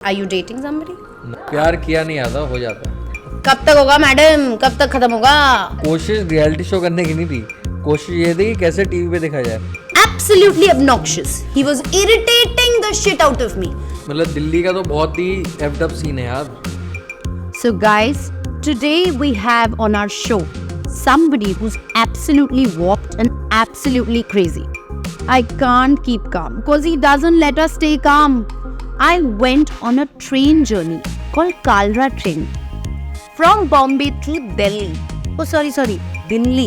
Are you dating somebody? प्यार किया नहीं आता, हो जाता है। कब तक होगा मैडम, कब तक खत्म होगा? कोशिश रियलिटी शो करने की नहीं थी, कोशिश ये थी कि कैसे टीवी पे दिखाया जाए। Absolutely obnoxious. He was irritating the shit out of me. मतलब दिल्ली का तो बहुत ही एफ्ड अप सीन है यार। So guys, today we have on our show somebody who's absolutely warped and absolutely crazy. I can't keep calm because he doesn't let us stay calm. I went on a train journey called Kalra train from Bombay to Delhi. Oh sorry, Delhi.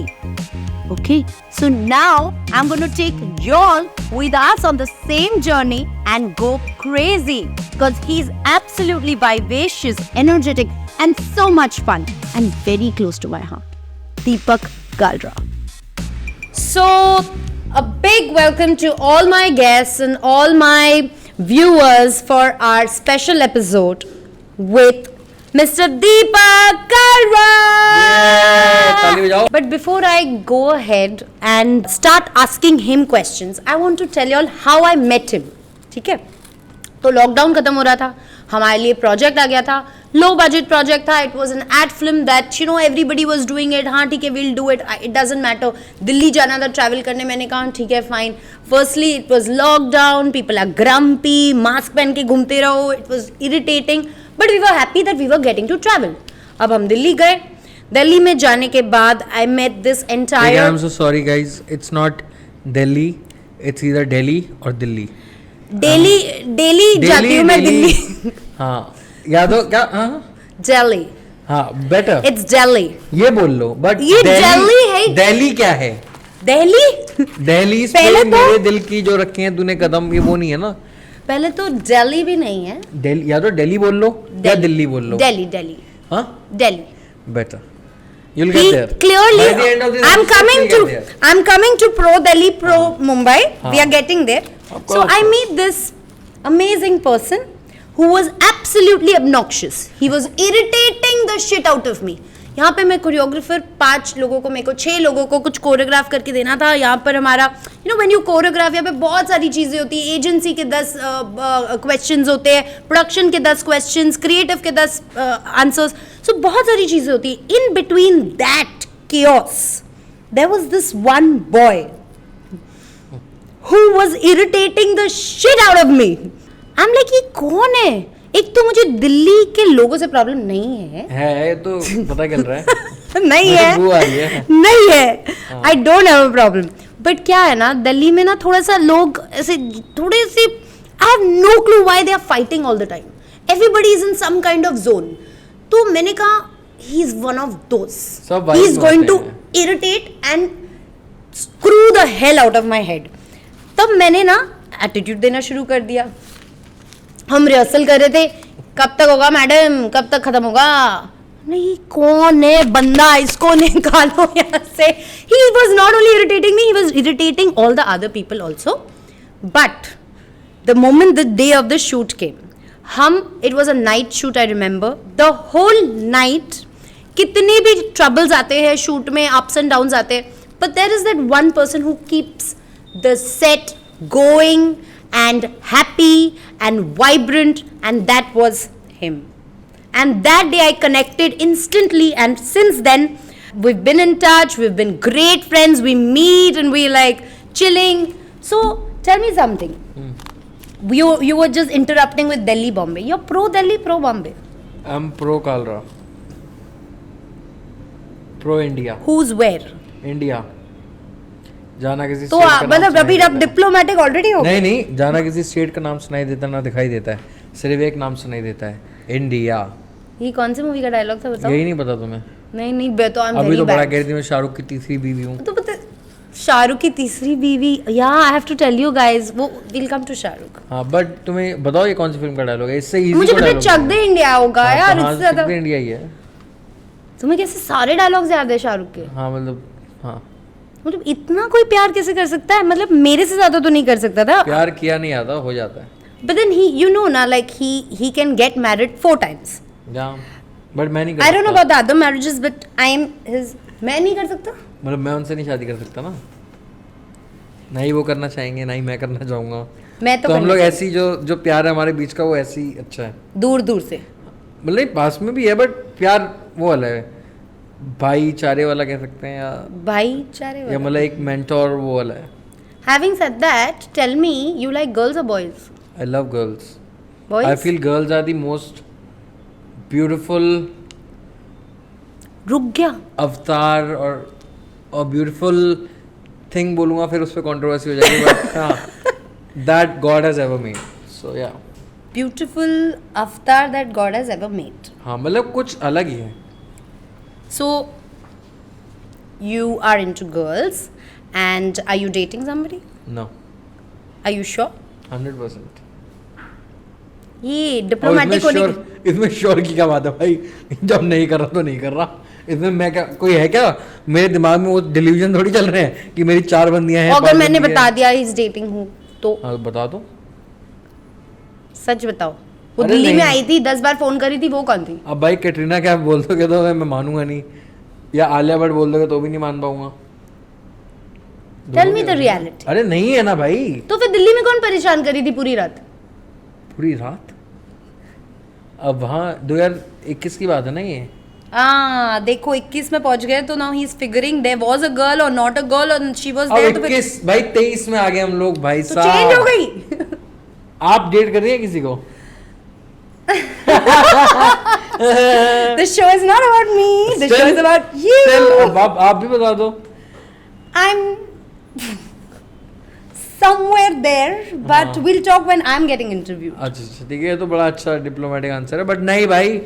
Okay, so now I'm going to take y'all with us on the same journey and go crazy because he's absolutely vivacious, energetic and so much fun and very close to my heart. Deepak Kalra. So, a big welcome to all my guests and all my viewers for our special episode with Mr. Deepak Kalra. ताली बजाओ। But before I go ahead and start asking him questions, I want to tell you all how I met him. ठीक है? तो lockdown खत्म हो रहा था, हमारे लिए प्रोजेक्ट आ गया था, लो बजट प्रोजेक्ट था, it was an ad film that you know everybody was doing it, हाँ ठीक है will do it, it doesn't matter. Delhi जाना था ट्रैवल करने, मैंने कहा ठीक है fine. Firstly it was lockdown, people are grumpy, mask पहन के घूमते रहो, it was irritating, but we were happy that we were getting to travel. अब हम दिल्ली गए, दिल्ली में जाने के बाद I met this entire. I am so sorry guys, it's not Delhi, it's either Delhi or Delhi. Daily जाती हूँ मैं दिल्ली। हाँ याद हो क्या? हाँ दिल्ली, हाँ बेटर, इट्स दिल्ली। ये बोल लो। बट ये दिल्ली है। दिल्ली क्या है? दिल्ली दिल्ली पहले पे तो मेरे दिल की जो रखे हैं तूने कदम, ये वो नहीं है ना। पहले तो दिल्ली भी नहीं है, दिल्ली या तो दिल्ली बोल लो या दिल्ली बोल लो। दिल्ली हाँ Delhi. Better, you'll get there. Clearly, By the end of this I'm episode, coming we'll get there. I'm coming to pro Delhi, pro Mumbai. We are हाँ. getting there. Of So course. I meet this amazing person who was absolutely obnoxious. He was irritating the shit out of me. यहाँ पे मैं choreographer 5 लोगों को, मेरे को 6 लोगों को कुछ कोरियोग्राफ करके देना था। यहाँ पर हमारा you know when you choreograph, यहाँ पे बहुत सारी चीज़ें होती हैं। एजेंसी के 10 क्वेश्चंस होते हैं, प्रोडक्शन के 10 क्वेश्चंस, क्रिएटिव के 10 आंसर्स, सो बहुत सारी चीज़ें होती हैं। In between that chaos there was this one boy who was irritating the shit out of me. I'm like, ये कौन है? एक तो मुझे दिल्ली के लोगों से प्रॉब्लम नहीं है तो पता चल रहा है। नहीं मुझे है, बू आ रही है। नहीं है, I don't have a problem. But क्या है ना, दिल्ली में ना थोड़ा सा लोग ऐसे थोड़े से, I have no clue why they are fighting all the time, everybody is in some kind of zone. तो मैंने कहा he is one of those, he is going to irritate and screw the hell out of my head. तब मैंने ना attitude देना शुरू कर दिया। हम रिहर्सल कर रहे थे, कब तक होगा मैडम, कब तक खत्म होगा? नहीं, कौन है बंदा, इसको निकालो यहाँ से। He was not only irritating me, he was irritating all the other people also. But the moment the day of the shoot came, it was a night shoot, I remember. The whole night, कितने भी troubles आते हैं shoot में, ups and downs आते हैं, but there is that one person who keeps the set going and happy and vibrant, and that was him. And that day I connected instantly, and since then we've been in touch, we've been great friends, we meet and we like chilling. So tell me something. You were just interrupting with Delhi, Bombay. You're pro Delhi, pro Bombay? I'm pro Kalra, pro India. Who's where? India. जाना किसी तो state का नाम मतलब सुनाई अभी देता आप है। डिप्लोमेटिक ऑलरेडी हो? नहीं, जाना किसी स्टेट का नाम सुनाई देता ना दिखाई देता है, सिर्फ एक नाम सुनाई देता है, इंडिया। ये कौन सी मूवी का डायलॉग था बताओ? यही नहीं पता तुम्हें? नहीं तो आई एम अभी वेरी तो बड़ा बैड। कह रही थी मैं शाहरुख की तीसरी बीवी हूँ। तो पता, शाहरुख की तीसरी बीवी, या I have to tell you guys, वो विल कम टू शाहरुख। हाँ बट तुम्हें बताओ ये कौन सी फिल्म का डायलॉग है? इससे इजी मुझे पता चक दे इंडिया होगा यार, इससे ज्यादा इंडिया ही है। तुम्हें कैसे सारे डायलॉग्स याद है शाहरुख के? हाँ मतलब, हाँ मतलब इतना कोई प्यार कैसे कर सकता है? मतलब मेरे से ज्यादा तो नहीं कर सकता था। प्यार किया नहीं आता, हो जाता है। But then you know ना, like he can get married 4 times. But मैं नहीं कर I don't know सकता। about the other marriages, but I am his. मैं नहीं कर सकता। मतलब मैं उनसे नहीं शादी कर सकता ना ही वो करना चाहेंगे, ना ही मैं करना चाहूँगा। मैं तो तो हम करनी लोग चाहिए। ऐसी जो प्यार है हमारे बीच का वो ऐसी ही अच्छा है। दूर दूर से। मतलब पास में भी है बट प्यार वो वाला है, भाईचारे वाला कह सकते हैं, भाईचारे या वाला। मतलब एक मेंटोर वो वाला है। Having said that, tell me, you like girls or boys? I love girls. Boys? I feel girls are the most beautiful रुक गया। अवतार और ब्यूटिफुल थिंग बोलूँगा फिर उस पर कंट्रोवर्सी हो जाएगी बट हाँ, that god has ever made, so yeah. Beautiful avatar that God has ever made. हाँ मतलब कुछ अलग ही है। So, you are into girls, and are you dating somebody? No, Are you sure? 100%। ये डिप्लोमेटिक होने की इसमें श्योर की क्या बात है भाई, जब नहीं कर रहा तो नहीं कर रहा। इसमें मैं क्या, कोई है क्या मेरे दिमाग में वो डिल्यूजन थोड़ी चल रहे हैं कि मेरी 4 बंदियां हैं, अगर 5 मैंने बंदियां बता हैं। दिया इस डेटिंग हूँ तो हाँ बता दो। सच बताओ। वो अरे दिल्ली में नहीं। आई थी, 10 बार फोन करी थी, वो कौन थी? अब भाई कैटरीना क्या बोल दोगे तो मैं मानूंगा नहीं, या आलिया भट्ट बोल दोगे तो भी नहीं मान पाऊंगा। Tell me the reality. अरे नहीं है ना भाई। तो फिर दिल्ली में कौन परेशान करी थी पूरी रात? पूरी रात? अब वहाँ 2021 की बात है ना ये। देखो 21 में पहुंच गए तो now he is figuring there was a girl or not a girl or she was अब देयर। तो फिर 21 भाई 23 में आ गए हम लोग भाई तो चेंज हो साहब। गई। आप डेट कर रही हैं किसी को? The show is not about me. The show is about you. Still, अब आप भी बता दो। I'm somewhere there, but हाँ। we'll talk when I'm getting interviewed. अच्छा ठीक है, ये तो बड़ा अच्छा डिप्लोमेटिक आंसर है बट नहीं भाई,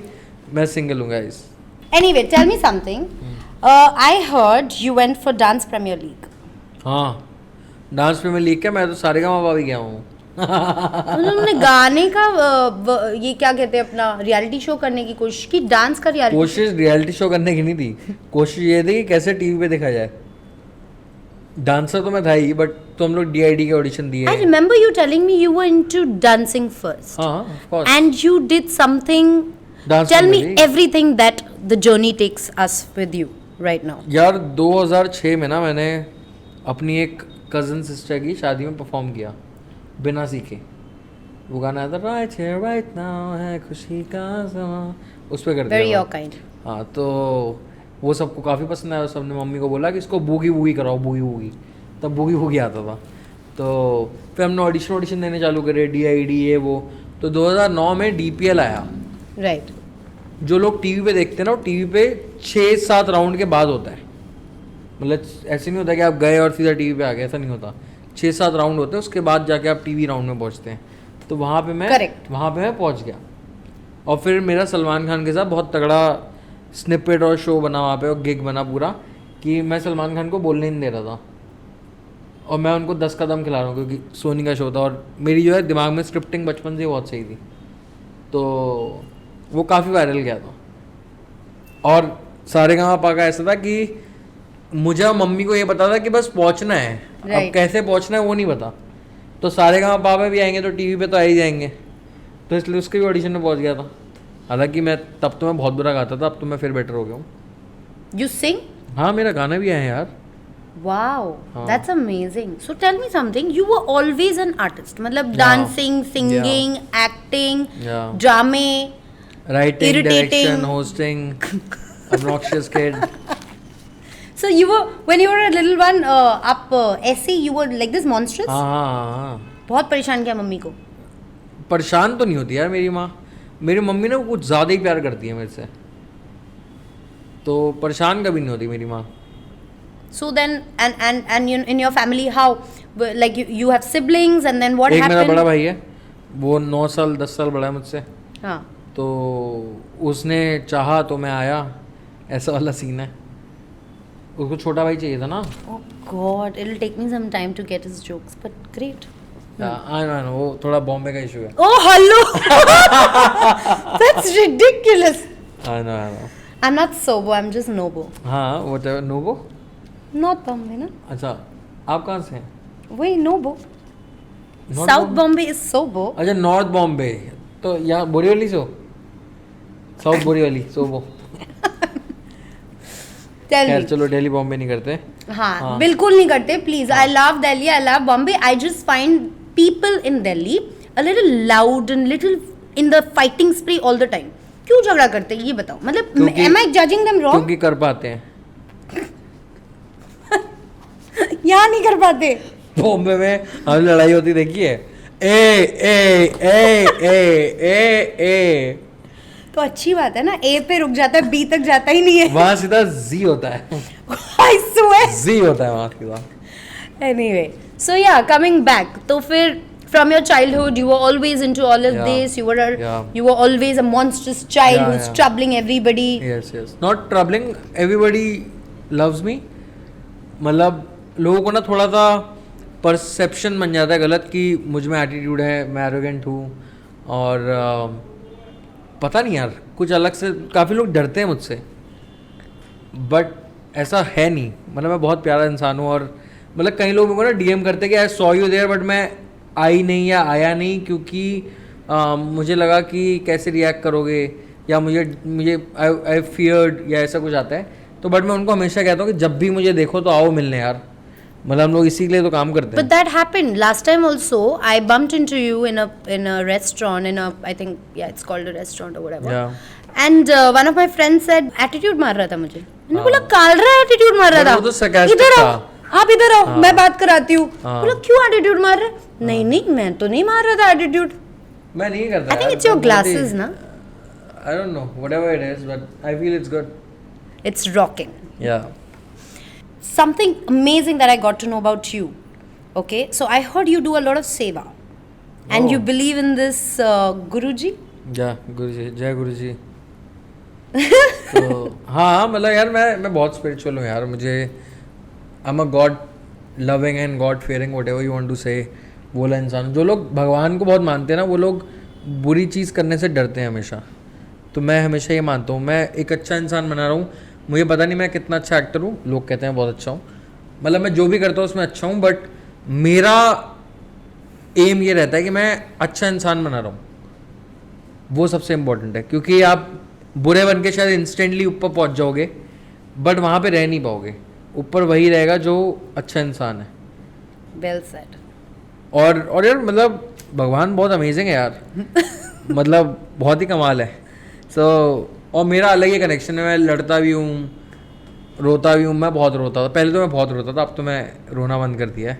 मैं सिंगल हूँ guys. Anyway, tell me something. I heard you went for Dance Premier League. हाँ, डांस प्रीमियर लीग क्या, मैं तो सारेगामा भी गया हूँ। उन्होंने गाने का ये क्या कहते हैं अपना रियलिटी शो करने की कोशिश की, डांस का रियलिटी। कोशिश रियलिटी शो करने की नहीं थी, कोशिश ये थी कि कैसे टीवी पे देखा जाए। डांसर तो मैं था ही बट तो हम लोग DID के ऑडिशन दिए। I remember you telling me you were into dancing first. हाँ of course। And you did something. Dance Tell me Premier League। everything that the journey takes us with you right now. यार 2006 में ना मैंने अपनी एक cousin sister की शादी में परफॉर्म किया बिना सीखे। वो गाना आया था राइट हियर राइट नाउ है खुशी का समा, उस पे कर दिया Very था। your kind. हाँ तो वो सबको काफ़ी पसंद आया, सबने मम्मी को बोला कि इसको बूगी वूगी कराओ, बूगी वूगी, तब बूगी वूगी आता था। तो फिर हमने ऑडिशन देने चालू करे, DID ये वो। तो 2009 में DPL आया। Right. जो लोग टीवी पे देखते हैं ना, वो टीवी पे 6-7 राउंड के बाद होता है। मतलब ऐसे नहीं होता कि आप गए और सीधा टीवी पे आ गए, ऐसा नहीं होता। 6-7 राउंड होते हैं, उसके बाद जाके आप टीवी राउंड में पहुंचते हैं। तो वहाँ पे मैं पहुंच गया और फिर मेरा सलमान खान के साथ बहुत तगड़ा स्निपेट और शो बना वहाँ पे, और गिग बना पूरा कि मैं सलमान खान को बोलने नहीं दे रहा था और मैं उनको 10 कदम खिला रहा हूँ क्योंकि सोनी का शो था और मेरी जो है दिमाग में स्क्रिप्टिंग बचपन से बहुत सही थी। तो वो काफ़ी वायरल गया था। और सारेगामापा का ऐसा था कि मुझे और मम्मी को ये पता था कि बस पहुंचना है, अब कैसे पहुंचना है वो नहीं पता। तो सारेगामापा पे भी आएंगे तो टीवी पे तो आ ही जाएंगे, तो इसलिए उसके भी ऑडिशन में पहुंच गया था। हालांकि मैं तब तो मैं बहुत बुरा गाता था, अब तो मैं फिर बेटर हो गया हूँ। You sing? हाँ मेरा गाना भी आया है यार। Wow, that's amazing. So tell me something. You were always an artist. मतलब dancing, singing, acting, Yeah. drama. Writing, Irritating. Direction, hosting, obnoxious kid। So you were when you were a little one, आप ऐसे you were like this monstrous. हाँ। बहुत परेशान किया mummy को. परेशान तो नहीं होती यार मेरी माँ, मेरी मम्मी ना कुछ ज़्यादा ही प्यार करती है मेरे से, तो परेशान कभी नहीं होती मेरी माँ। So then and you, in your family how like you have siblings and then what एक happened? मेरा बड़ा भाई है, वो 9 साल 10 साल बड़ा है मुझसे। हाँ. तो उसने चाहा तो मैं आया, ऐसा वाला सीन है। उसको छोटा भाई चाहिए था ना। Oh God, it'll take me some time to get his jokes, but great. I know वो थोड़ा बॉम्बे का इशू है। Oh hello, that's ridiculous. I know I'm not sobo, I'm just nobo. हाँ वो तो नोबो। Not Bombay ना? अच्छा आप कहाँ से हैं? वही nobo. North South Bombay? Bombay is sobo. अच्छा नॉर्थ बॉम्बे, तो यहाँ बोरीवली से हो? साउथ बोरीवली सोबो। Tell खैर me. चलो दिल्ली बॉम्बे नहीं करते। हाँ, हाँ। बिल्कुल नहीं करते please. I love Delhi, I love Bombay. I just find people in Delhi a little loud and little in the fighting spree all the time? क्यों झगड़ा करते हैं ये बताओ. मतलब क्योंकि- am I judging them wrong? क्योंकि कर पाते हैं. यहाँ नहीं कर पाते. बॉम्बे में हमें लड़ाई होती देखी है. ए तो अच्छी बात है ना. A पे रुक जाता है, B तक जाता ही नहीं है. वहाँ सीधा जी होता है. I swear. जी होता है वहाँ सीधा. Anyway, so yeah, coming back. तो फिर from your childhood, you were always into all of Yeah. this. Yeah. You were always a monstrous child Yeah, who's yeah. troubling everybody. Yes. Not troubling. Everybody loves me. मतलब लोगों को ना थोड़ा सा perception बन जाता है गलत कि मुझ में एटीट्यूड है, मैं एरोगेंट हूँ और पता नहीं यार कुछ अलग से काफ़ी लोग डरते हैं मुझसे. बट ऐसा है नहीं. मतलब मैं बहुत प्यारा इंसान हूँ और मतलब कई लोग मेरे को ना डीएम करते हैं कि I saw you there but मैं आई नहीं या आया नहीं क्योंकि मुझे लगा कि कैसे रिएक्ट करोगे या मुझे आई फियर्ड या ऐसा कुछ आता है. तो बट मैं उनको हमेशा कहता हूँ कि जब भी मुझे देखो तो आओ मिलने यार. मतलब हम लोग इसी के लिए तो काम करते But हैं. that happened last time also. I bumped into you in a restaurant I think it's called a restaurant or whatever. Yeah. And one of my friends said attitude मार रहा था मुझे. मैंने बोला कालरा attitude मार रहा But था. वो तो sarcastic इधर आओ. था. आप इधर आओ. हाँ. मैं बात कराती हूँ. हाँ. बोला क्यों attitude मार रहा है? नहीं मैं तो नहीं मार रहा था attitude. मैं नहीं करता. I think यार, it's your मैं बहुत ही- glasses ना. I don't know whatever it is but I feel it's good. It's rocking. Yeah. Something amazing that I got to know about you. Okay, so I heard you do a lot of seva, and Oh. you believe in this Guruji. गुरुजी जय गुरुजी. तो हाँ मतलब यार मैं बहुत spiritual हूँ यार. मुझे I am a god loving and god fearing whatever you want to say बोला इंसान. जो लोग भगवान को बहुत मानते हैं ना वो लोग बुरी चीज़ करने से डरते हैं हमेशा. तो मैं हमेशा ये मानता हूँ मैं एक अच्छा इंसान बना रहा हूँ. मुझे पता नहीं मैं कितना अच्छा एक्टर हूँ. लोग कहते हैं बहुत अच्छा हूँ. मतलब मैं जो भी करता हूँ उसमें अच्छा हूँ बट मेरा एम ये रहता है कि मैं अच्छा इंसान बना रहा हूँ. वो सबसे इम्पोर्टेंट है क्योंकि आप बुरे बन के शायद इंस्टेंटली ऊपर पहुंच जाओगे बट वहाँ पे रह नहीं पाओगे. ऊपर वही रहेगा जो अच्छा इंसान है. Well said. और यार मतलब भगवान बहुत अमेजिंग है यार. मतलब बहुत ही कमाल है. और मेरा अलग ही कनेक्शन है. मैं लड़ता भी हूँ रोता भी हूँ. मैं बहुत रोता था पहले. तो मैं बहुत रोता था. अब तो मैं रोना बंद कर दिया है.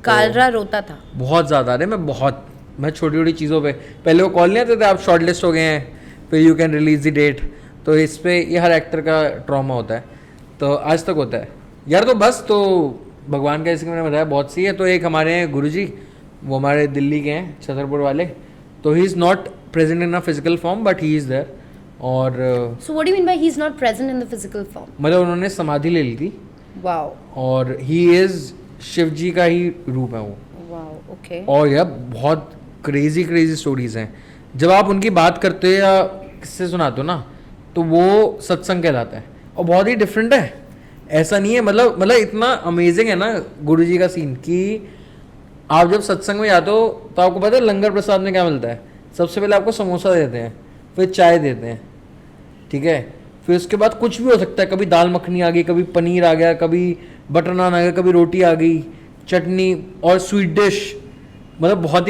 कालरा रोता था. बहुत ज़्यादा. अरे मैं छोटी छोटी चीज़ों पे पहले वो कॉल नहीं आते थे आप शॉर्ट लिस्ट हो गए हैं फिर you can release the date. तो इस पे ये हर एक्टर का ट्रॉमा होता है. तो आज तक होता है यार. तो बस तो भगवान का जैसे कि मैंने बताया बहुत सी है. तो एक हमारे हैं गुरुजी. वो हमारे दिल्ली के हैं छतरपुर वाले. तो he is not present in a physical form but he is there. और So what do you mean by he's not present in the physical form? मतलब उन्होंने समाधि ले ली थी. Wow. और ही इज़ शिव जी का ही रूप है वो. Wow. Okay. और यार बहुत क्रेजी स्टोरीज हैं. जब आप उनकी बात करते हो या किससे सुनाते हो ना तो वो सत्संग कहलाता है. और बहुत ही डिफरेंट है. ऐसा नहीं है मतलब इतना अमेजिंग है ना गुरुजी का सीन कि आप जब सत्संग में जाते हो तो आपको पता है लंगर प्रसाद में क्या मिलता है. सबसे पहले आपको समोसा देते हैं फिर चाय देते हैं. ठीक है. फिर उसके बाद कुछ भी हो सकता है. कभी दाल मखनी आ गई कभी पनीर आ गया कभी बटर नान आ गया कभी रोटी आ गई चटनी और स्वीट डिश. मतलब बहुत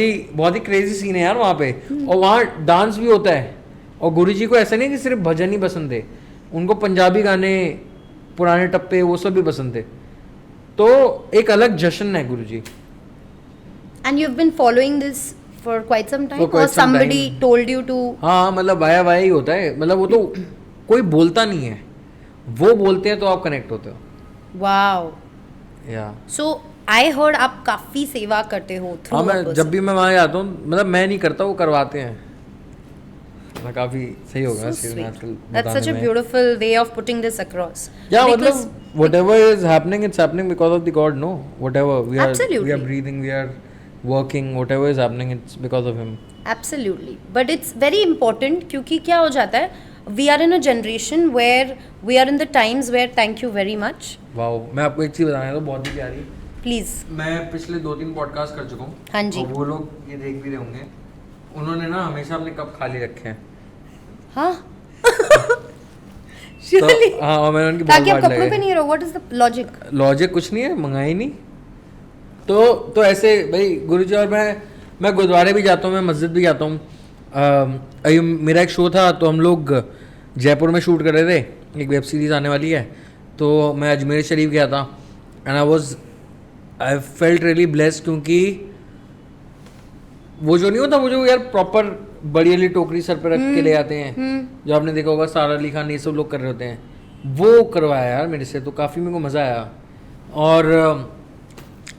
ही क्रेजी सीन है यार वहाँ पे. और वहाँ डांस भी होता है. और गुरुजी को ऐसा नहीं कि सिर्फ भजन ही पसंद थे. उनको पंजाबी गाने पुराने टप्पे वो सब भी पसंद थे. तो एक अलग जश्न है गुरुजी. And you've been following this for quite some time, For quite or some somebody time. told you to? हाँ मतलब वाया वाया ही होता है. मतलब वो तो कोई बोलता नहीं है. वो बोलते हैं तो आप कनेक्ट होते हो. Wow. या So I heard आप काफी सेवा करते हो through हाँ a मैं person. जब भी मैं वहाँ जाता हूँ मतलब मैं नहीं करता वो करवाते हैं. मैं काफ़ी सही हो गया. So sweet. That's such a beautiful way of putting this across. Yeah, Because मतलब whatever is happening, it's happening because of the God. No, whatever we are Absolutely. breathing, we are working. Whatever is happening, it's because of Him. Absolutely. But it's very important क्योंकि क्या हो जाता है we are in a generation where we are in the times where thank you very much. Wow. मैं आपको एक चीज़ बताना तो बहुत ही प्यारी. Please. मैं पिछले 2-3 पॉडकास्ट कर चुका हूँ. हाँ जी. और वो लोग ये देख भी रहे होंगे. उन्होंने ना हमेशा अपने कप खाली रखे हैं. हाँ. तो Surely. हाँ और मैंने उनकी ताकि आप बहुत बात कपड़ों पे लगे. नहीं रहो. What is the logic? Logic कुछ नहीं है. मंगाई नहीं तो ऐसे भाई गुरुजी, और मैं गुरुद्वारे भी जाता हूँ, मैं मस्जिद भी जाता हूँ। अभी मेरा एक शो था, तो हम लोग जयपुर में शूट कर रहे थे, एक वेब सीरीज़ आने वाली है, तो मैं अजमेर शरीफ गया था and I felt really blessed, क्योंकि वो जो नहीं होता, वो जो यार प्रॉपर बड़ी वाली टोकरी सर पे रख के ले आते हैं, जो आपने देखा होगा सारा अली खान ये सब लोग कर रहे होते हैं, वो करवाया यार मेरे से, तो काफ़ी मेरे को मज़ा आया। और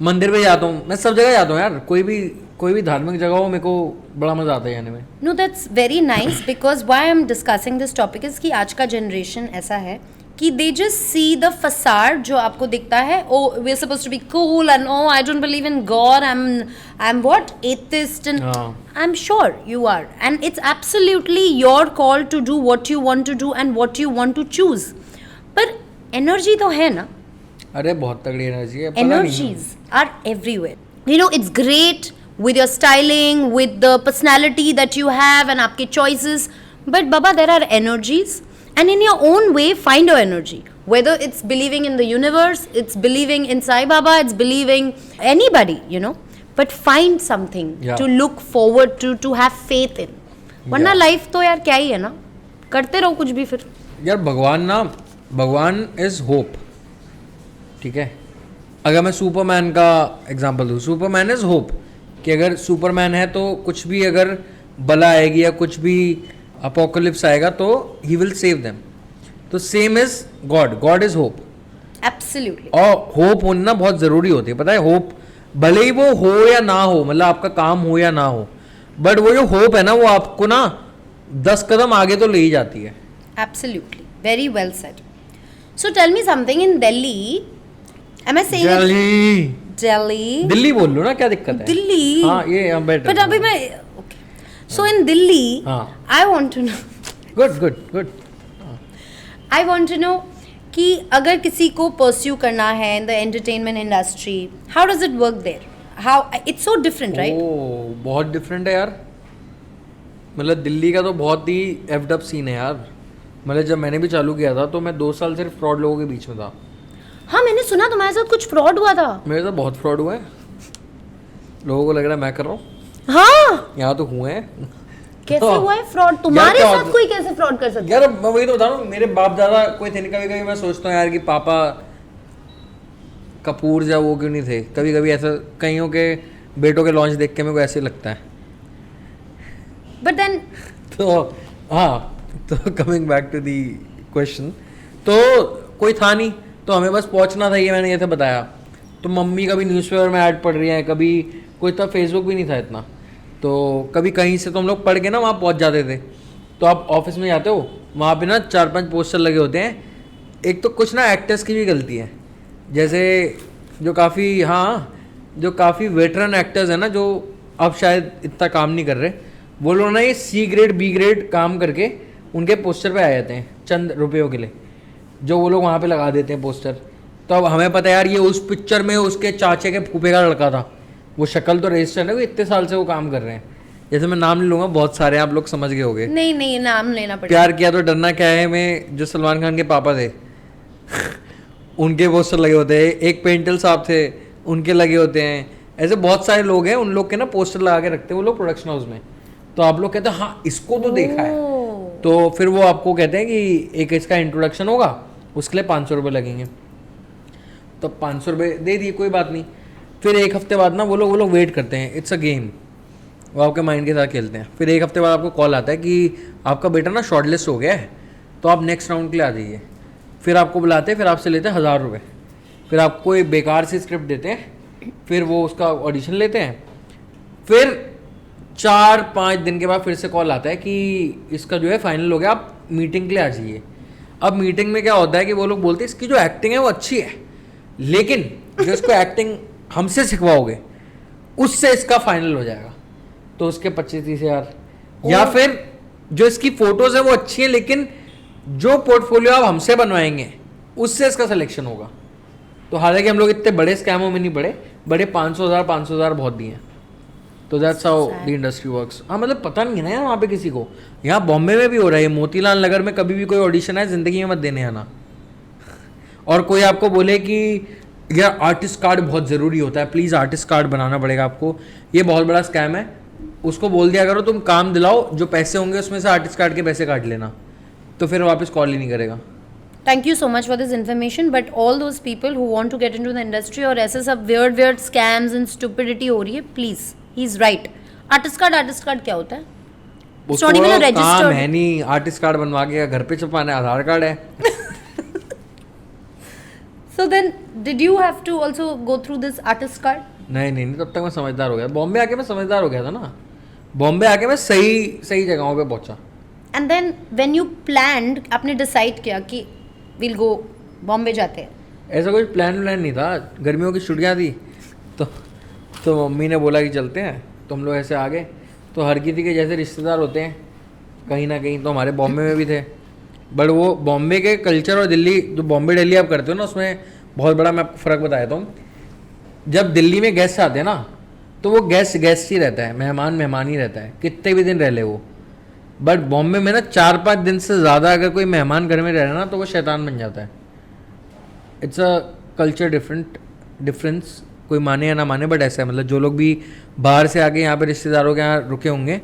मंदिर पे जाता हूँ, मैं सब जगह जाता हूँ यार, कोई भी धार्मिक जगह हो, मेरे को बड़ा मज़ा आता है जाने में। No that's very nice, because why I am discussing this topic is कि आज का जनरेशन ऐसा है कि they just see the facade जो आपको दिखता है, oh we are supposed to be cool and oh I don't believe in god, I am what atheist, and I am sure you are, and it's absolutely your call to do what you want to do and what you want to choose, पर energy तो है ना, अरे बहुत तगड़ी energy है, energies are everywhere. You know, it's great with your styling, with the personality that you have and आपके choices, but Baba, there are energies, and in your own way find your energy, whether it's believing in the universe, it's believing in Sai Baba, it's believing anybody, you know, but find something to look forward to have faith in, वरना life तो यार क्या ही है ना, करते रहो कुछ भी। फिर यार भगवान इज होप, ठीक है। अगर मैं सुपरमैन का एग्जांपल दूँ, सुपरमैन इज होप, कि अगर सुपरमैन है तो कुछ भी अगर बला आएगी या कुछ भी अपोकलिप्स आएगा तो ही विल सेव देम, तो same is God is hope. Absolutely. और होप होना बहुत ज़रूरी होती है, पता है, होप भले ही वो हो या ना हो, मतलब आपका काम हो या ना हो, बट वो जो होप है ना, वो आपको ना 10 कदम आगे तो ले ही जाती है। Absolutely, very well said. So tell me something, in Delhi, am I saying Delhi? Delhi बोल लो ना, क्या दिक्कत है? दिल्ली। हाँ, ये हम बैठ But अभी मैं okay. So in Delhi, हाँ. I want to know. Good. I want to know कि अगर किसी को pursue करना है in the entertainment industry, how does it work there? How it's so different, right? बहुत डिफरेंट है यार, मतलब दिल्ली का तो बहुत ही एफ्ड अप सीन है यार। मतलब जब मैंने भी चालू किया था तो मैं 2 साल सिर्फ फ्रॉड लोगों के बीच में था। हाँ, मैंने सुना तुम्हारे साथ कुछ फ्रॉड हुआ था। मेरे साथ बहुत फ्रॉड हुआ है, लोगों को लग रहा है मैं कर रहा हूँ। हाँ, यहाँ तो हुए हैं। कैसे हुआ है फ्रॉड? तुम्हारे साथ कोई कैसे फ्रॉड कर सकता है? यार मैं वही तो बता रहा हूँ, मेरे बाप दादा कोई थे नहीं। कभी कभी मैं सोचता हूँ यार कि पापा कपूर या वो क्यों नहीं थे। कभी कभी ऐसा कईयों के बेटों के लॉन्च देख के मेरे को ऐसे लगता है। बट देन तो हाँ, तो coming back to the question, तो कोई था नहीं, तो हमें बस पहुंचना था, ये मैंने जैसे बताया। तो मम्मी कभी न्यूज़पेपर में ऐड पढ़ रही है, कभी कोई था, फेसबुक भी नहीं था इतना, तो कभी कहीं से तो हम लोग पढ़ के ना वहाँ पहुँच जाते थे। तो आप ऑफिस में जाते हो, वहाँ पे ना 4-5 पोस्टर लगे होते हैं। एक तो कुछ ना एक्टर्स की भी गलती है, जैसे जो काफ़ी वेटरन एक्टर्स हैं ना, जो अब शायद इतना काम नहीं कर रहे, वो लोग ना ये C ग्रेड B ग्रेड काम करके उनके पोस्टर पे आ जाते हैं चंद रुपयों के लिए, जो वो लोग वहाँ पे लगा देते हैं पोस्टर। तो अब हमें पता है यार ये उस पिक्चर में उसके चाचे के फूफे का लड़का था, वो शक्ल तो रजिस्टर है, वो इतने साल से वो काम कर रहे हैं। जैसे मैं नाम ले लूँगा, बहुत सारे आप लोग समझ गए होंगे। नहीं नाम लेना पड़ेगा। प्यार किया तो डरना क्या है में जो सलमान खान के पापा थे उनके पोस्टर लगे होते हैं। एक पेंटल साहब थे, उनके लगे होते हैं। ऐसे बहुत सारे लोग हैं, उन लोग के ना पोस्टर लगा के रखते हैं वो लोग प्रोडक्शन हाउस में। तो आप लोग कहते हैं हाँ इसको तो देखा है, तो फिर वो आपको कहते हैं कि एक इसका इंट्रोडक्शन होगा, उसके लिए 500 रुपये लगेंगे। तो 500 रुपये दे दिए, कोई बात नहीं। फिर एक हफ्ते बाद ना वो लोग वेट करते हैं, इट्स अ गेम, वो आपके माइंड के साथ खेलते हैं। फिर एक हफ्ते बाद आपको कॉल आता है कि आपका बेटा ना शॉर्ट लिस्ट हो गया है, तो आप नेक्स्ट राउंड के लिए आ जाइए। फिर आपको बुलाते हैं, फिर आपसे लेते हैं 1000 रुपये। फिर आपको एक बेकार सी स्क्रिप्ट देते हैं, फिर वो उसका ऑडिशन लेते हैं। फिर 4-5 दिन के बाद फिर से कॉल आता है कि इसका जो है फाइनल हो गया, आप मीटिंग के लिए आ जाइए। अब मीटिंग में क्या होता है कि वो लोग बोलते हैं इसकी जो एक्टिंग है वो अच्छी है, लेकिन जो इसको एक्टिंग हमसे सिखवाओगे उससे इसका फाइनल हो जाएगा, तो उसके 25-30 हज़ार। या फिर जो इसकी फोटोज है वो अच्छी है, लेकिन जो पोर्टफोलियो आप हमसे बनवाएंगे उससे इसका सिलेक्शन होगा। तो हालांकि हम लोग इतने बड़े स्कैमों में नहीं पड़े, बड़े 500,000 बहुत दिए। तो that's how the industry works. हाँ, मतलब पता नहीं है ना यार वहाँ पे किसी को। यहाँ बॉम्बे में भी हो रहा है, मोतीलाल नगर में कभी भी कोई ऑडिशन है ज़िंदगी में मत देने आना। और कोई आपको बोले कि यार आर्टिस्ट कार्ड बहुत ज़रूरी होता है, प्लीज़ आर्टिस्ट कार्ड बनाना पड़ेगा आपको। ये बहुत बड़ा स्कैम है, उसको बोल दिया करो तुम काम दिलाओ, जो पैसे होंगे उसमें से आर्टिस्ट कार्ड के पैसे काट लेना, तो फिर वापस कॉल ही नहीं करेगा। Thank you so much for this information, but all those people who want to get into the industry और ऐसे सब weird scams and stupidity हो रही है, please, he's right. Artist card क्या होता है? It's not even a उसको काम registered. है नहीं, आर्टिस्ट कार्ड बनवा के घर पे छपाना है, आधार कार्ड है। So then, did you have to also go through this artist card? नहीं, तब तक मैं समझदार हो गया। बॉम्बे आके मैं समझदार हो गया था ना, बॉम्बे आके मैं सही जगहों पे पहुंचा। And then when you planned, आपने decide किया कि we'll go बॉम्बे जाते हैं। ऐसा कोई प्लान नहीं था, गर्मियों की छुट्टियां थी तो मम्मी ने बोला कि चलते हैं, तो हम लोग ऐसे आ गए। तो हर किसी के जैसे रिश्तेदार होते हैं कहीं ना कहीं, तो हमारे बॉम्बे में भी थे। बट वो बॉम्बे के कल्चर और दिल्ली, जो बॉम्बे दिल्ली आप करते हो ना, उसमें बहुत बड़ा मैं आपको फ़र्क बताया था। जब दिल्ली में गेस्ट आते हैं ना, तो वो गेस्ट ही रहता है, मेहमान ही रहता है, कितने भी दिन रह ले वो। बट बॉम्बे में ना 4-5 दिन से ज़्यादा अगर कोई मेहमान घर में रह रहा है ना, तो वो शैतान बन जाता है। इट्स अ कल्चर डिफरेंस, कोई माने या ना माने, बट ऐसा है। मतलब जो लोग भी बाहर से आके यहाँ पे रिश्तेदारों के यहाँ रुके होंगे,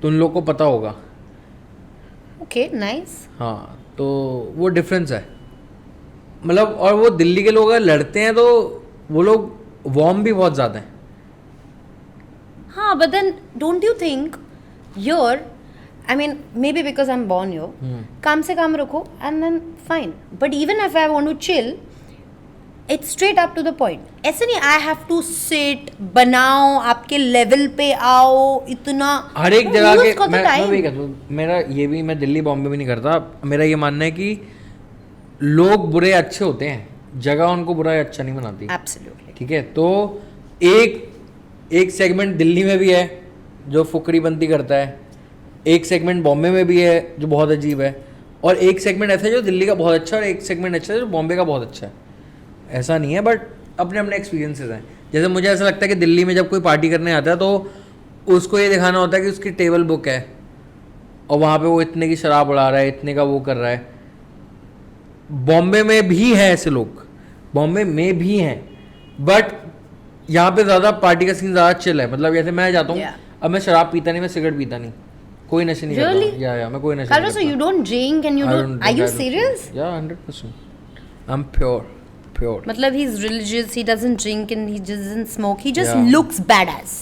तो उन लोग को पता होगा। Okay, nice. हाँ, तो वो डिफरेंस है। मतलब और वो दिल्ली के लोग अगर लड़ते हैं तो वो लोग वार्म भी बहुत ज़्यादा हैं। हाँ, but then don't you think here, I mean, maybe because I'm born here, काम से काम रखो and then fine. But even if I want to chill, it's straight up to the point. ऐसे नहीं I have to sit, बनाओ, आपके level पे आओ, इतना हर एक जगह use के got the मैं time. वही कहता हूँ, मेरा ये भी, मैं दिल्ली बॉम्बे भी नहीं करता। मेरा ये मानना है कि लोग बुरे अच्छे होते हैं, जगह उनको बुरा या अच्छा नहीं बनाती। Absolutely. ठीक है, तो एक सेगमेंट दिल्ली में भी है जो फुकरी बंदी करता है, एक सेगमेंट बॉम्बे में भी है जो बहुत अजीब है, और एक सेगमेंट ऐसा है जो दिल्ली का बहुत अच्छा है, और एक सेगमेंट अच्छा है जो बॉम्बे का बहुत अच्छा है। ऐसा नहीं है, बट अपने अपने एक्सपीरियंसेस हैं। जैसे मुझे ऐसा लगता है कि दिल्ली में जब कोई पार्टी करने आता है तो उसको ये दिखाना होता है कि उसकी टेबल बुक है और वहाँ पे वो इतने की शराब उड़ा रहा है, इतने का वो कर रहा है। बॉम्बे में भी हैं ऐसे लोग, बॉम्बे में भी हैं, बट यहाँ पे ज़्यादा पार्टी का सीन ज़्यादा चिल है। मतलब जैसे मैं जाता हूँ, Yeah. अब मैं शराब पीता नहीं, मैं सिगरेट पीता नहीं, कोई नशे नहीं Really? करता। या मैं कोई नशा Kalra, नहीं so you don't drink and you I don't. Are drink, you I don't serious? smoke. Yeah, 100%. I'm pure. मतलब he's religious, he doesn't drink and he doesn't smoke. He just Yeah. looks badass.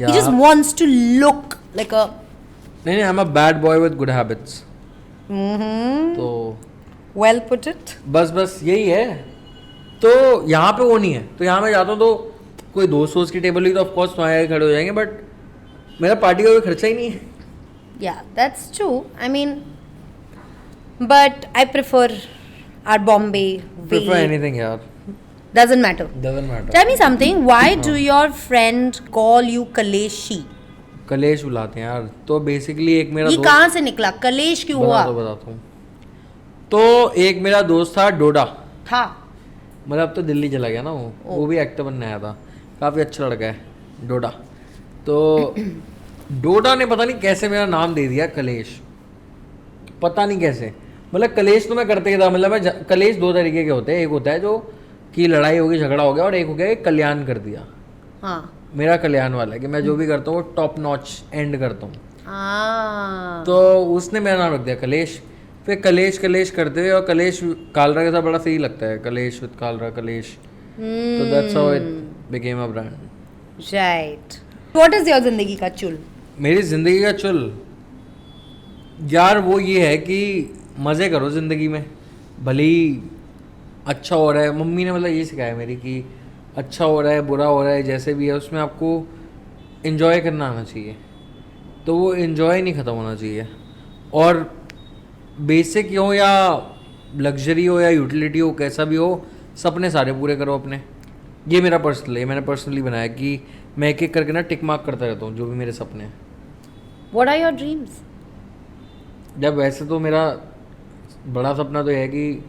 Yeah. He just wants to look like a. नहीं, I'm a bad boy with good habits. तो Well put it. बस यही है। तो यहाँ पे वो नहीं है, तो यहाँ मैं जाता हूँ तो कोई दोस्त की टेबल हुई तो ऑफकोर्स वहाँ आके खड़े हो जाएंगे, बट मेरा पार्टी का कोई खर्चा ही नहीं है। Yeah, that's true. I mean, but I prefer our Bombay way. Prefer anything यार, Doesn't matter. doesn't matter. Tell me something. Why do your friend call you Kaleshi? कलेश बुलाते हैं यार। तो बेसिकली एक मेरा ये दोस्त, कहाँ से निकला? कलेश क्यों हुआ? बताता हूँ। तो एक मेरा दोस्त था डोडा, था. मतलब अब तो दिल्ली चला गया ना वो भी एक्टर बनने आया था, काफ़ी अच्छा लड़का है डोडा। तो डोडा ने पता नहीं कैसे मेरा नाम दे दिया कलेश, पता नहीं कैसे। मतलब कलेश तो मैं करते ही था, मतलब कलेश 2 तरीके के होते हैं, एक होता है जो कि लड़ाई होगी, झगड़ा हो गया, और एक हो गया कि कल्याण कर दिया। हाँ. मेरा कल्याण वाला है कि मैं जो भी करता हूँ वो टॉप नॉच एंड करता हूँ। हाँ. तो उसने मेरा नाम रख दिया कलेश। फिर कलेश करते हुए, और कलेश कालरा के साथ बड़ा सही लगता है, कलेश विद कालरा, कलेश। तो that's how it became a brand. Right. What is your जिंदगी का चुल? मेरी ज़िंदगी का चुल यार वो ये है कि मज़े करो ज़िंदगी में, भले ही अच्छा हो रहा है। मम्मी ने मतलब ये सिखाया मेरी कि अच्छा हो रहा है, बुरा हो रहा है, जैसे भी है उसमें आपको इन्जॉय करना आना चाहिए। तो वो इन्जॉय नहीं ख़त्म होना चाहिए, और बेसिक हो या लग्जरी हो या यूटिलिटी हो, कैसा भी हो, सपने सारे पूरे करो अपने। ये मेरा पर्सनल है, मैंने पर्सनली बनाया कि मैं एक करके ना टिक मार्क करता रहता हूँ जो भी मेरे सपने हैं। What are your dreams? जब वैसे तो मेरा बड़ा सपना तो यह है कि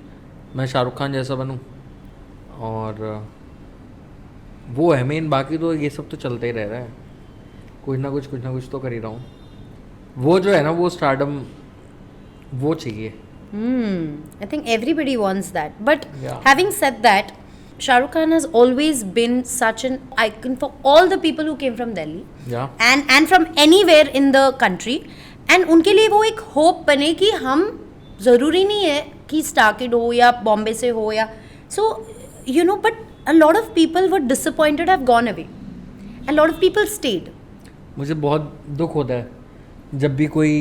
मैं शाहरुख खान जैसा बनूं, और वो है मेन। बाकी तो ये सब तो चलते ही रह रहा है, कुछ ना कुछ तो कर ही रहा हूँ। वो जो है ना, वो स्टारडम वो चाहिए। I think everybody wants that. But Yeah. having said that, Shahrukh Khan has always been such an icon for all the people who came from Delhi Yeah. and from anywhere in the country. And उनके लिए वो एक hope बने कि हम ज़रूरी नहीं है कि स्टार किड हो या बॉम्बे से हो या so you know, but a lot of people were disappointed, have gone away. A lot of people stayed. मुझे बहुत दुख होता है जब भी कोई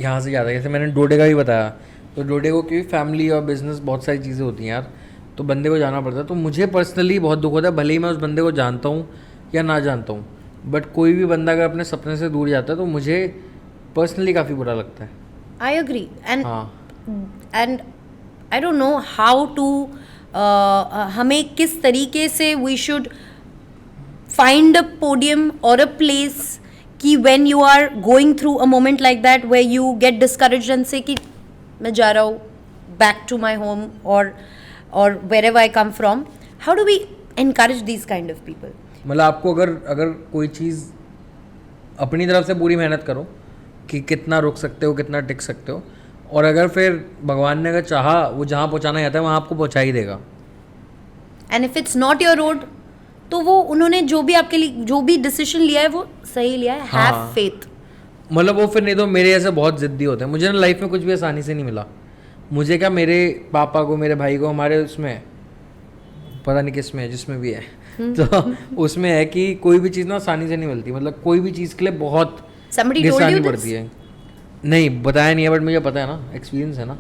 यहाँ से जाता है, जैसे मैंने डोडे का भी बताया, तो डोडे को क्योंकि फैमिली और बिजनेस बहुत सारी चीज़ें होती हैं यार, तो बंदे को जाना पड़ता है। तो मुझे पर्सनली बहुत दुख होता है, भले ही मैं उस बंदे को जानता हूँ या ना जानता हूँ, बट कोई भी बंदा अगर अपने सपने से दूर जाता है तो मुझे पर्सनली काफ़ी बुरा लगता है। I agree. हाँ, and I don't know how to हमें किस तरीके से we should find a podium or a place कि when you are going through a moment like that where you get discouraged and say कि मैं जा रहा हूँ back to my home or wherever I come from, how do we encourage these kind of people? मतलब आपको अगर कोई चीज़ अपनी तरफ से पूरी मेहनत करो कि कितना रुक सकते हो, कितना टिक सकते हो, और अगर फिर भगवान ने अगर चाहा वो जहाँ पहुँचाना चाहता है वहाँ आपको पहुँचा ही देगा। And if it's not your road, तो वो उन्होंने जो भी आपके लिए जो भी डिसीजन लिया है वो सही लिया है. हैव हाँ. फेथ. मतलब वो फिर नहीं तो मेरे ऐसे बहुत ज़िद्दी होते हैं. मुझे ना लाइफ में कुछ भी आसानी से नहीं मिला. मुझे क्या, मेरे पापा को, मेरे भाई को, हमारे उसमें पता नहीं किस में, जिसमें भी है तो उसमें है कि कोई भी चीज़ ना आसानी से नहीं मिलती. मतलब कोई भी चीज़ के लिए बहुत घिसानी पड़ती है. नहीं बताया नहीं है, बट मुझे पता है ना, एक्सपीरियंस है ना.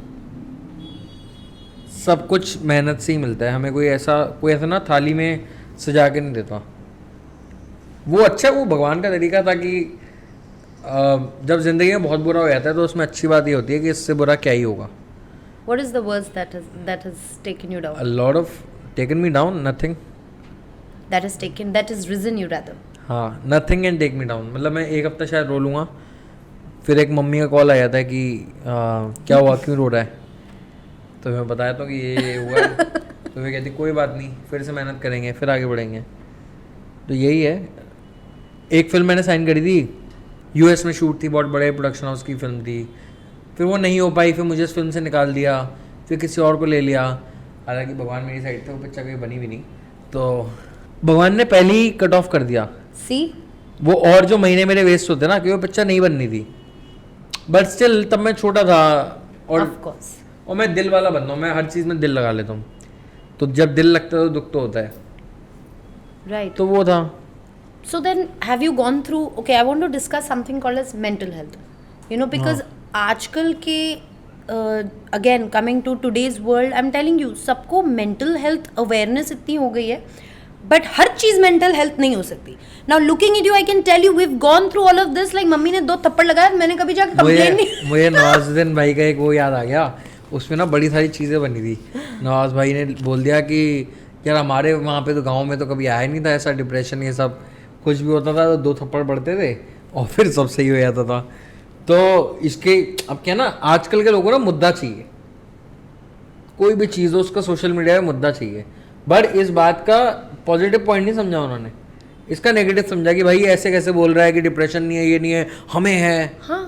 सब कुछ मेहनत से ही मिलता है हमें. कोई ऐसा ना थाली में सजा के नहीं देता. वो अच्छा, वो भगवान का तरीका था कि जब ज़िंदगी में बहुत बुरा हो जाता है तो उसमें अच्छी बात ये होती है कि इससे बुरा क्या ही होगा. What is the worst that has taken you down? A lot of taken me down, nothing. That has risen you rather. हाँ, nothing can take me down. मतलब मैं एक हफ्ता शायद रो लूँगा, फिर एक मम्मी का कॉल आ जाता है कि क्या हुआ, क्यों रो रहा है. तो मैं बताया तो कि ये हुआ है. तो वे कहती कोई बात नहीं, फिर से मेहनत करेंगे, फिर आगे बढ़ेंगे. तो यही है. एक फिल्म मैंने साइन करी थी, यूएस में शूट थी, बहुत बड़े प्रोडक्शन हाउस की फिल्म थी. फिर वो नहीं हो पाई, फिर मुझे इस फिल्म से निकाल दिया, फिर किसी और को ले लिया. हालांकि भगवान मेरी साइड थे, वो पिक्चर कभी बनी भी नहीं. तो भगवान ने पहले ही कट ऑफ कर दिया. See? वो और जो महीने मेरे वेस्ट होते ना, कि वो पिक्चर नहीं बननी थी. बट स्टिल तब मैं छोटा था Of course. और मैं दिल वाला बंदा हूँ. मैं हर चीज़ में दिल लगा लेता हूँ. तो जब दिल लगता है तो दुख तो होता है. Right. तो वो था. So then, have you gone through? Okay, I want to discuss something called as mental health. You know, because आजकल के again coming to today's world, I'm telling you, सबको mental health awareness इतनी हो गई है, but her cheese mental health नहीं हो सकती. Now looking at you, I can tell you, we've gone through all of this. Like mummy ने 2 थप्पड़ लगाया, मैंने कभी जाके complain नहीं. मुझे नवाजुद्दीन भाई का एक वो याद आ गया. उसमें ना बड़ी सारी चीज़ें बनी थी. नवाज भाई ने बोल दिया कि यार हमारे वहाँ पे तो गाँव में तो कभी आया नहीं था ऐसा डिप्रेशन, ये सब कुछ भी होता था तो 2 थप्पड़ पड़ते थे और फिर सब सही हो जाता था. तो इसके अब क्या ना, आजकल के लोगों को ना मुद्दा चाहिए. कोई भी चीज़ हो उसका सोशल मीडिया में मुद्दा चाहिए. बट इस बात का पॉजिटिव पॉइंट नहीं समझा उन्होंने, इसका नेगेटिव समझा कि भाई ऐसे कैसे बोल रहा है कि डिप्रेशन नहीं है, ये नहीं है, हमें है. हाँ.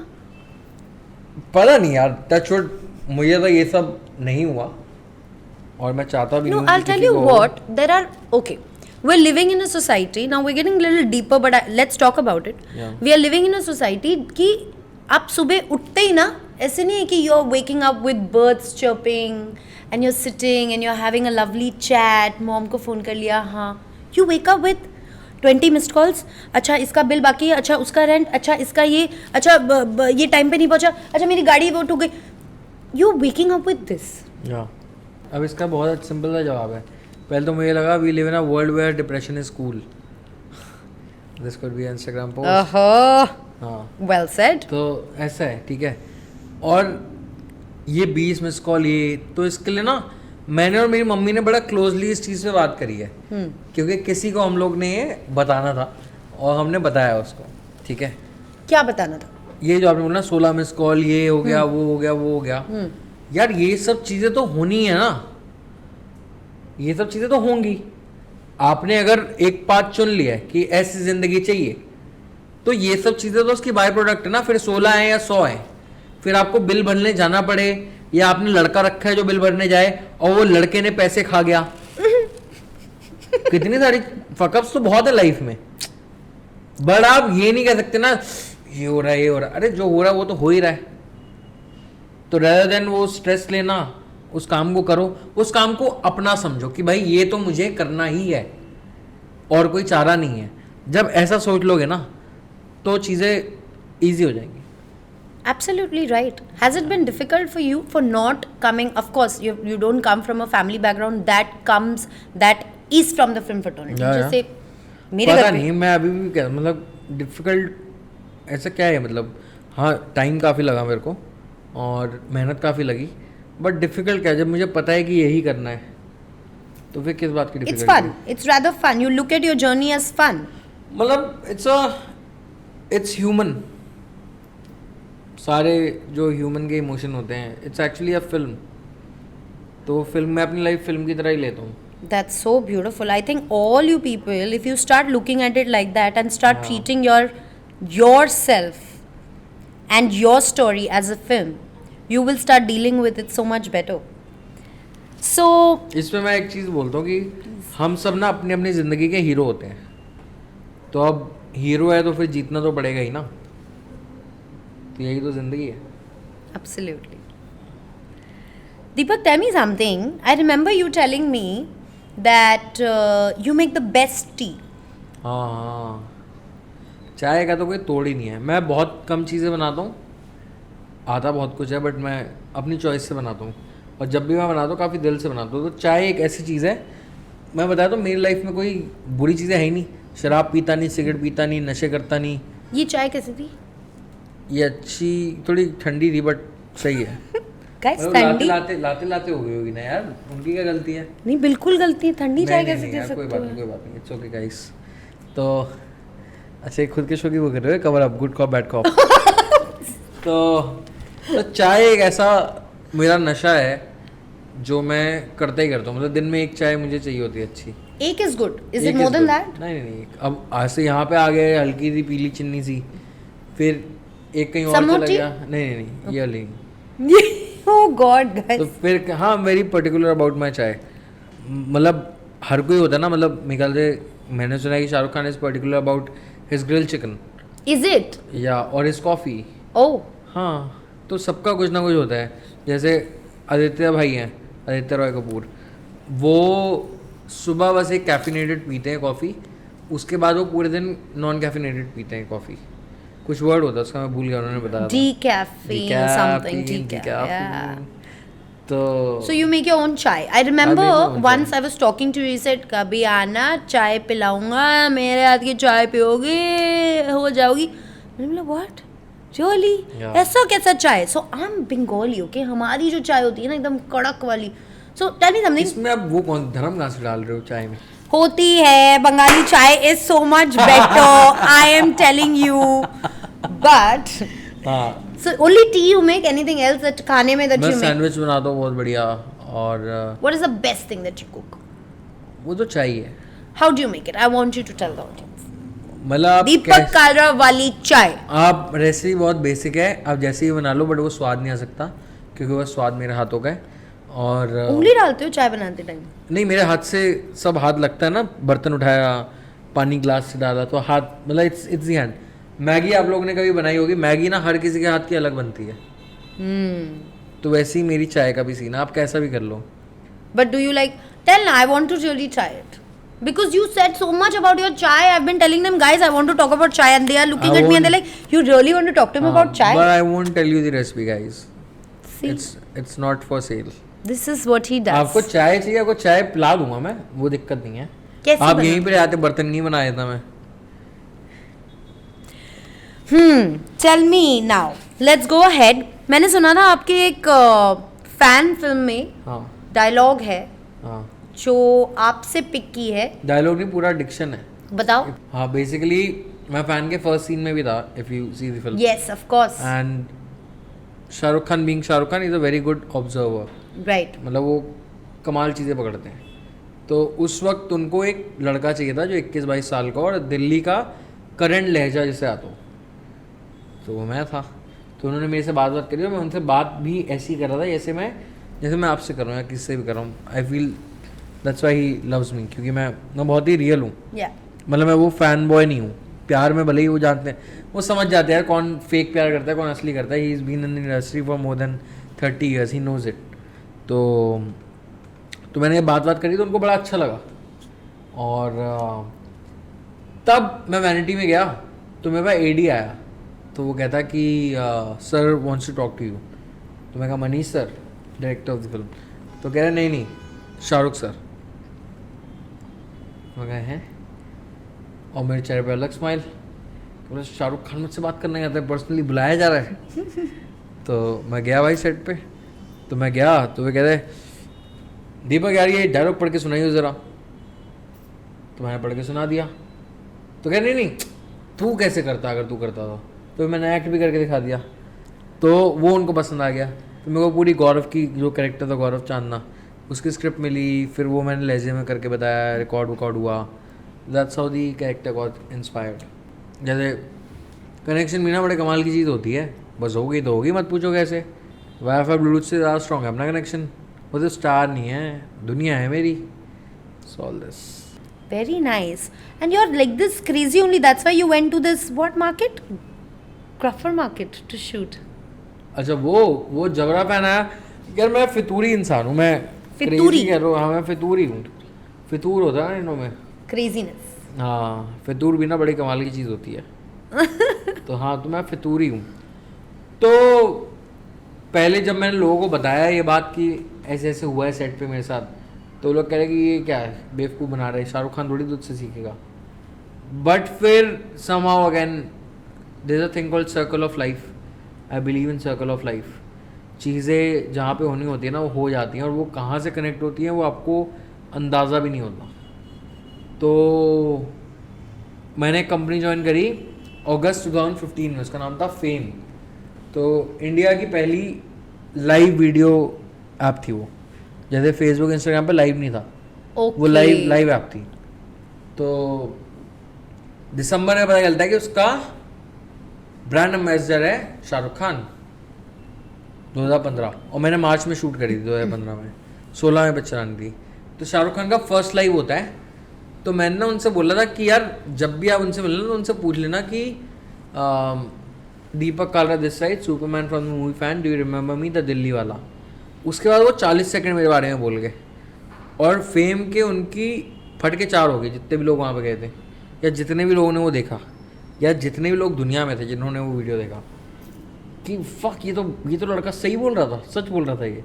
पता नहीं यार, टच वुड, मुझे तो ये सब नहीं हुआ और मैं चाहता भी No, नहीं. I'll tell you what, there are, okay, we're living in a society, now we're getting a little deeper, but let's talk about it. Yeah. We are living in a society कि आप सुबह उठते ही ना, ऐसे नहीं है कि you're waking up with birds chirping and you're sitting and you're having a lovely chat, mom को फ़ोन कर लिया, हाँ. You wake up with 20 missed calls. अच्छा इसका बिल बाकी है, अच्छा उसका रेंट, अच्छा इसका ये, अच्छा ये टाइम पे नहीं पहुंचा, अच्छा मेरी गाड़ी वो टूट गई. You're waking up with this. या अब इसका बहुत सिंपल सा जवाब है. पहले तो मुझे लगा we live in a world where depression is cool. This could be Instagram post. हाँ, Well said. तो ऐसा है, ठीक है. और ये 20 मिस कॉल, ये तो इसके लिए ना मैंने और मेरी मम्मी ने बड़ा क्लोजली इस चीज़ पे बात करी है. क्योंकि किसी को हम लोग ने ये बताना था और हमने बताया उसको. ठीक है, क्या बताना था? ये जो आपने बोला 16 मिस कॉल, ये हो गया, वो हो गया, वो हो गया. यार ये सब चीज़ें तो होनी है ना, ये सब चीज़ें तो होंगी. आपने अगर एक पाथ चुन लिया है कि ऐसी ज़िंदगी चाहिए, तो ये सब चीज़ें तो उसकी बाय प्रोडक्ट है ना. फिर 16 है या 100 है, फिर आपको बिल भरने जाना पड़े, या आपने लड़का रखा है जो बिल भरने जाए और वो लड़के ने पैसे खा गया, कितनी सारी फकअप्स तो बहुत है लाइफ में, बट आप ये नहीं कह सकते ना ये हो रहा है ये हो रहा है। अरे जो हो रहा है वो तो हो ही रहा है, तो रेदर देन वो स्ट्रेस लेना, उस काम को करो, उस काम को अपना समझो कि भाई ये तो मुझे करना ही है और कोई चारा नहीं है। जब ऐसा सोच लोगे ना तो चीज़ें ईजी हो जाएंगी। Absolutely right. Has it been difficult for you for not coming? Of course, you don't come from a family background that is from the film fraternity. Yeah, जैसे मेरे पता घर पे नहीं, मैं अभी भी क्या मतलब डिफ़िकल्ट ऐसा क्या है, मतलब हाँ टाइम काफ़ी लगा मेरे को और मेहनत काफ़ी लगी, बट डिफ़िकल्ट क्या है, जब मुझे पता है कि यही करना है तो फिर किस बात की it's difficulty. fun. It's rather fun. You look at your journey as fun. मतलब इट्स ह्यूमन, सारे जो ह्यूमन के इमोशन होते हैं, इट्स एक्चुअली अ फिल्म, तो फिल्म मैं अपनी लाइफ फिल्म की तरह ही लेता हूँ। That's so beautiful. I think all you people, if you start looking at it like that and start treating yourself and your story as a film, you will start dealing with it so much better. So इसमें मैं एक चीज़ बोलता हूँ कि हम सब ना अपनी अपनी ज़िंदगी के हीरो होते हैं, तो अब हीरो है तो फिर जीतना तो पड़ेगा ही ना, तो यही तो ज़िंदगी है। absolutely. Deepak, tell me something. I remember you telling me that you make the best tea. हाँ हाँ, चाय का तो कोई तोड़ ही नहीं है। मैं बहुत कम चीज़ें बनाता हूँ, आता बहुत कुछ है, बट मैं अपनी चॉइस से बनाता हूँ, और जब भी मैं बनाता हूँ काफ़ी दिल से बनाता हूँ। तो चाय एक ऐसी चीज़ है, मैं बताता हूँ मेरी लाइफ में कोई बुरी चीज़ें है ही नहीं, शराब पीता नहीं, सिगरेट पीता नहीं, नशे करता नहीं। ये चाय कैसी थी? ये अच्छी, थोड़ी ठंडी थी बट सही है। Guys, मतलब ठंडी लाते हो गई होगी ना यार, उनकी क्या गलती है? नहीं, बिल्कुल गलती है। ठंडी चाय नहीं, कैसे नहीं दे यार, कोई सकते बात हो? नहीं, कोई बात नहीं, इट्स ओके गाइस। तो अच्छा, ये खुद के शो की वो कर रहे हो, cover up, good cop bad cop. तो चाय एक ऐसा मेरा नशा है जो मैं करता ही करता हूँ, मतलब दिन में एक चाय मुझे चाहिए होती है अच्छी। एक इज गुड. इज इट एक मोर is देन good. दैट? नहीं, अब आज से यहाँ पे आ गए, हल्की सी पीली चिन्नी सी, फिर एक कहीं और Some more चला tea? गया, नहीं ये वाली। Oh God, guys. तो फिर हाँ, वेरी पर्टिकुलर अबाउट माई चाय, मतलब हर कोई होता है ना, मतलब मेरे ख्याल से मैंने सुना है कि Shahrukh Khan is particular about his grill chicken Is it? या और हिज कॉफ़ी। Oh. हाँ, तो सबका कुछ ना कुछ होता है। जैसे आदित्य भाई हैं, आदित्य रॉय कपूर, वो सुबह बस एक कैफिनेटेड पीते हैं कॉफ़ी, उसके बाद वो पूरे दिन नॉन कैफिनेटेड पीते हैं कॉफ़ी। कुछ वर्ड होता है उसका, मैं भूल गया, उन्होंने बताया था। Decaffeine, something. Decaffeine, Decaf. Yeah. तो So you make your own chai. I remember make my own once I was talking to you. You said कभी आना चाय पिलाऊंगा, मेरे हाथ की चाय पियोगे हो जाओगी। मैंने बोला what? Really? Yeah. ऐसा कैसा चाय? So I'm Bengali, okay? हमारी जो चाय होती है ना एकदम कड़क वाली. So tell me something. इसमें आप वो कौन धर्म कहाँ से डाल रहे हो चाय में? होती है बंगाली चाय is so much better. I am telling you. But हाँ, so only tea you make? Anything else that खाने में that मैं you make? सैंडविच बनाता हूँ बहुत बढ़िया, और What is the best thing that you cook? वो तो चाहिए, How do you make it? I want you to tell the audience. मतलब आप दीपक कालरा वाली चाय. आप रेसिपी बहुत बेसिक है, आप जैसे ही बना लो, बट वो स्वाद नहीं आ सकता क्योंकि वो स्वाद मेरे हाथों का है। और उंगली डालते हो चाय बनाते टाइम? नहीं, मेरे हाथ से सब हाथ लगता है ना, बर्तन उठाया, पानी ग्लास से डाला, तो हाथ मतलब इट्स दी हैंड। मैगी आप लोगों ने कभी बनाई होगी, मैगी ना हर किसी के हाथ की अलग बनती है, तो वैसे ही मेरी चाय का भी सीन है, आप कैसा भी कर लो। But do you like? Tell now. I want to really try it. Because you said so much about your chai. I've been telling them, guys, I want to talk about chai, and they are looking I at me and won't- they're like, you really want to talk to me about chai? But I won't tell you the recipe, guys. See, It's not for sale. this is what he does. आपको चाय चाहिए, आपको चाय पिला दूंगा मैं, वो दिक्कत नहीं है। कैसे आप बना? यहीं पे आते, बर्तन नहीं बनाया था मैं। Tell me now. Let's go ahead. मैंने सुना था आपके एक फैन फिल्म में हाँ डायलॉग है हाँ, जो आपसे पिक की है. डायलॉग नहीं, पूरा डिक्शन है। बताओ. हाँ, बेसिकली मैं फैन के फर्स्ट सीन में भी था, if you see the film. Yes, of course. And Shahrukh Khan being Shahrukh Khan is a very good observer, Right. मतलब वो कमाल चीज़ें पकड़ते हैं। तो उस वक्त उनको एक लड़का चाहिए था जो 21-22 साल का और दिल्ली का करंट लहजा जिसे आता हो, तो वो मैं था। तो उन्होंने मेरे से बात करी और मैं उनसे बात भी ऐसी कर रहा था जैसे मैं आपसे कर रहा हूँ या किससे भी कर रहा हूँ। I feel that's why he loves me, क्योंकि मैं बहुत ही रियल हूँ. Yeah. मतलब मैं वो फैन बॉय नहीं हूँ. प्यार में भले ही वो जानते हैं, वो समझ जाते हैं यार कौन फेक प्यार करता है कौन असली करता है. He is been in the industry for more than 30 years, he knows it. तो मैंने ये बात करी तो उनको बड़ा अच्छा लगा. और तब मैं वैनिटी में गया तो मेरे पास एडी आया. तो वो कहता कि sir wants to talk to you. तो मैं कहा Manish sir, director of the film. तो कह रहे नहीं शाहरुख सर. मैं कहा हैं, और मेरे चेहरे पे अलग स्माइल. बोले शाहरुख खान मुझसे बात करने आता है, पर्सनली बुलाया जा रहा है. तो मैं गया भाई सेट पे. तो मैं गया तो वे कह रहे दीपक यार ये डायलॉग पढ़ के सुनाइए ज़रा. तो मैंने पढ़ के सुना दिया. तो कह नहीं तू कैसे करता अगर तू करता था. तो मैंने एक्ट भी करके दिखा दिया. तो वो उनको पसंद आ गया. तो मेरे को पूरी गौरव की जो कैरेक्टर था गौरव चांदना, उसकी स्क्रिप्ट मिली. फिर वो मैंने लहजे में करके बताया, रिकॉर्ड हुआ. That's how the character got inspired. जैसे कनेक्शन भी ना बड़े कमाल की चीज़ होती है. बस होगी तो होगी, मत पूछो कैसे. वाईफाई ब्लूटूथ से ज़्यादा स्ट्रॉन्ग है अपना कनेक्शन. वो तो स्टार नहीं है, दुनिया है मेरी. So all this. Very nice. And you're like this crazy only. That's why you went to this what market? Crawford Market to shoot. अच्छा वो जबरा पहना है यार. मैं फितूरी इंसान हूँ. मैं फितूरी? crazy कह रहा हूँ. हाँ मैं फितूरी हूँ. फितूर होता है ना इनों में. Craziness. हाँ फितूर भी ना बड़ी कमाल की चीज़ होती है. तो हाँ तो मैं फितूरी हूँ. तो पहले जब मैंने लोगों को बताया ये बात कि ऐसे ऐसे हुआ है सेट पे मेरे साथ, तो लोग कह रहे कि ये क्या है, बेवकूफ़ बना रहे, शाहरुख खान थोड़ी तुझसे सीखेगा. बट फिर somehow again there is a thing called circle of life. I believe in circle of life. चीज़ें जहाँ पे होनी होती है ना वो हो जाती हैं, और वो कहाँ से कनेक्ट होती हैं वो आपको अंदाज़ा भी नहीं होता. तो मैंने एक कंपनी ज्वाइन करी अगस्त 2015 में. उसका नाम था फेम. तो इंडिया की पहली लाइव वीडियो ऐप थी वो. जैसे फेसबुक इंस्टाग्राम पे लाइव नहीं था. Okay. वो लाइव ऐप थी. तो दिसंबर में पता चलता है कि उसका ब्रांड एम्बेसडर है शाहरुख खान 2015. और मैंने मार्च में शूट करी थी 2015 में. 16 में पिक्चर आनी थी. तो शाहरुख खान का फर्स्ट लाइव होता है. तो मैंने ना उनसे बोला था कि यार जब भी आप उनसे मिलना तो उनसे पूछ लेना कि Deepak Kalra this side, superman from the movie Fan, do you remember me, the Delhi वाला. उसके बाद वो 40 सेकंड मेरे बारे में बोल गए. और फेम के उनकी फट के 4 हो गए जितने भी लोग वहाँ पे गए थे, या जितने भी लोगों ने वो देखा, या जितने भी लोग दुनिया में थे जिन्होंने वो वीडियो देखा, कि फक ये तो लड़का सही बोल रहा था, सच बोल रहा था ये.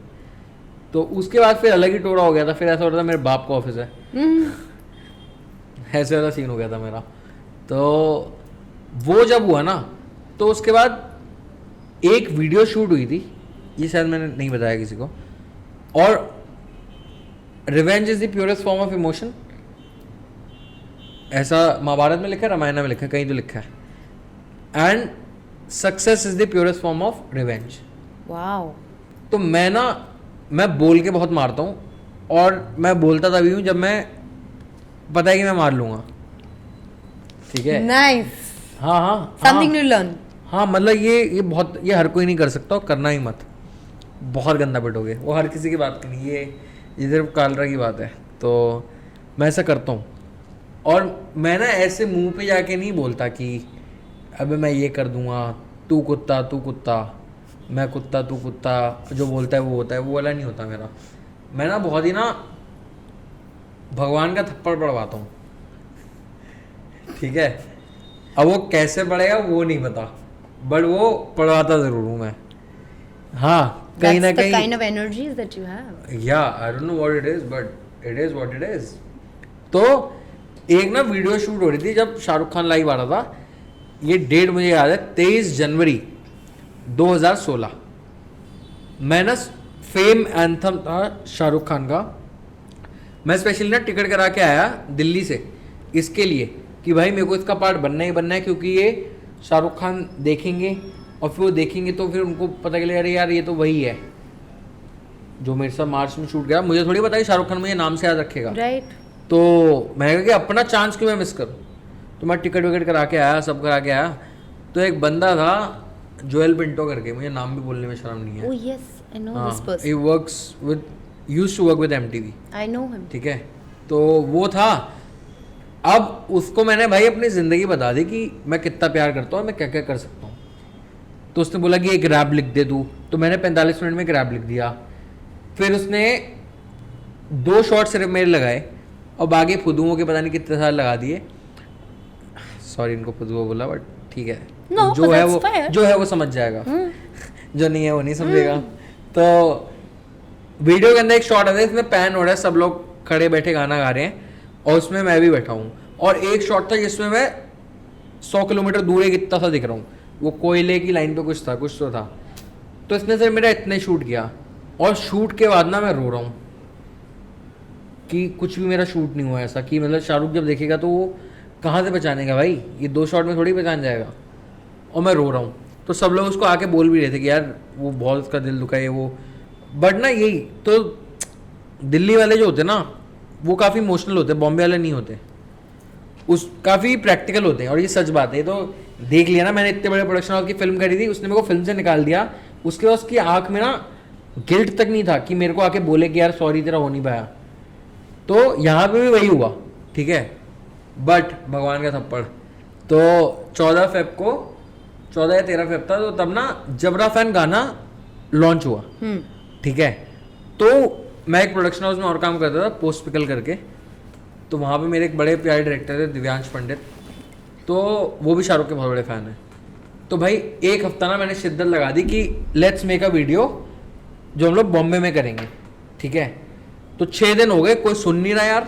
तो उसके बाद फिर अलग ही टोड़ा हो गया था. फिर ऐसा हो रहा था मेरे बाप का ऑफिस है. ऐसे वाला सीन हो गया था मेरा. तो वो जब हुआ ना तो उसके बाद एक वीडियो शूट हुई थी. ये शायद मैंने नहीं बताया किसी को. और revenge is the purest form of emotion, ऐसा महाभारत में लिखा है, रामायण में लिखा है, कहीं तो लिखा है. And success is the purest form of revenge. Wow. तो मैं बोल के बहुत मारता हूँ. और मैं बोलता तभी हूँ जब मैं पता है कि मैं मार लूँगा. ठीक है. Nice. हाँ. Something to learn. हाँ मतलब ये हर कोई नहीं कर सकता, और करना ही मत. बहुत गंदा पिटोगे. वो हर किसी की बात की नहीं, ये सिर्फ कालरा की बात है. तो मैं ऐसा करता हूँ. और मैं ना ऐसे मुंह पे जाके नहीं बोलता कि अबे मैं ये कर दूंगा, तू कुत्ता, मैं कुत्ता तू कुत्ता, जो बोलता है वो होता है. वो वाला नहीं होता मेरा. मैं ना बहुत ही ना भगवान का थप्पड़ पड़वाता हूँ. ठीक है. अब वो कैसे पड़ेगा वो नहीं पता, बट वो पढ़वाता ज़रूर हूँ मैं. हाँ कहीं ना कहीं. That's the kind of energies that you have. Yeah, I don't know what it is, but it is what it is. तो एक ना वीडियो शूट हो रही थी जब शाहरुख खान लाइव आ रहा था. ये डेट मुझे याद है, 23 जनवरी 2016. मैं ना फेम एंथम था शाहरुख खान का. मैं स्पेशली ना टिकट करा के आया दिल्ली से इसके लिए कि भाई मेरे को इसका पार्ट बनना ही बनना है, क्योंकि ये शाहरुख खान देखेंगे और फिर वो देखेंगे तो फिर उनको पता चलेगा अरे यार ये तो वही है जो मेरे साथ मार्च में शूट गया. मुझे थोड़ी पता है शाहरुख खान मुझे नाम से याद रखेगा. Right. तो मैं कहा कि अपना चांस क्यों मैं मिस करूँ. तो मैं टिकट विकट करा के आया, सब करा के आया. तो एक बंदा था जोएल पिंटो करके, मुझे नाम भी बोलने में शर्म नहीं है. Oh yes, I know this person. He works with used to work with MTV, I know him. ठीक है, तो वो था। अब उसको मैंने भाई अपनी ज़िंदगी बता दी कि मैं कितना प्यार करता हूँ, मैं क्या क्या कर सकता हूँ। तो उसने बोला कि एक रैप लिख दे तू, तो मैंने 45 मिनट में एक रैप लिख दिया। फिर उसने 2 शॉट सिर्फ मेरे लगाए और बाकी फुदुओं के पता नहीं कितने साल लगा दिए। सॉरी इनको फुदुओं बोला, बट ठीक है। No, जो but है that's वो fair. जो है वो समझ जाएगा, जो नहीं है वो नहीं समझेगा। तो वीडियो के अंदर एक शॉट आता है, इसमें पैन हो रहा है, सब लोग खड़े बैठे गाना गा रहे हैं और उसमें मैं भी बैठा हूँ। और एक शॉट था जिसमें मैं 100 किलोमीटर दूर एक इतना सा दिख रहा हूँ, वो कोयले की लाइन पे कुछ था, कुछ तो था। तो इसने सिर्फ मेरा इतने शूट किया और शूट के बाद ना मैं रो रहा हूँ कि कुछ भी मेरा शूट नहीं हुआ ऐसा, कि मतलब शाहरुख जब देखेगा तो वो कहाँ से पहचानेगा भाई, ये 2 शॉट में थोड़ी पहचान जाएगा। और मैं रो रहा हूँ, तो सब लोग उसको आके बोल भी रहे थे कि यार वो बहुत उसका दिल दुखा है वो। बट ना यही तो दिल्ली वाले जो होते हैं ना वो काफ़ी इमोशनल होते हैं, बॉम्बे वाले नहीं होते, उस काफ़ी प्रैक्टिकल होते हैं। और ये सच बात है, ये तो देख लिया ना, मैंने इतने बड़े प्रोडक्शन हाउस की फिल्म करी थी, उसने मेरे को फिल्म से निकाल दिया। उसके बाद उसकी आँख में ना गिल्ट तक नहीं था कि मेरे को आके बोले कि यार सॉरी तेरा हो नहीं पाया। तो यहाँ पे भी वही हुआ, ठीक है। बट भगवान का थप्पड़, तो 14 फेब को 14 या 13 फेब था, तो तब ना जबरा फैन गाना लॉन्च हुआ, ठीक है। तो मैं एक प्रोडक्शन हाउस में और काम करता था, पोस्ट पिकल करके। तो वहाँ पे मेरे एक बड़े प्यारे डायरेक्टर थे दिव्यांश पंडित, तो वो भी शाहरुख के बहुत बड़े फ़ैन हैं। तो भाई एक हफ्ता ना मैंने शिद्दत लगा दी कि लेट्स मेक अ वीडियो जो हम लोग बॉम्बे में करेंगे, ठीक है। तो 6 दिन हो गए, कोई सुन नहीं रहा यार।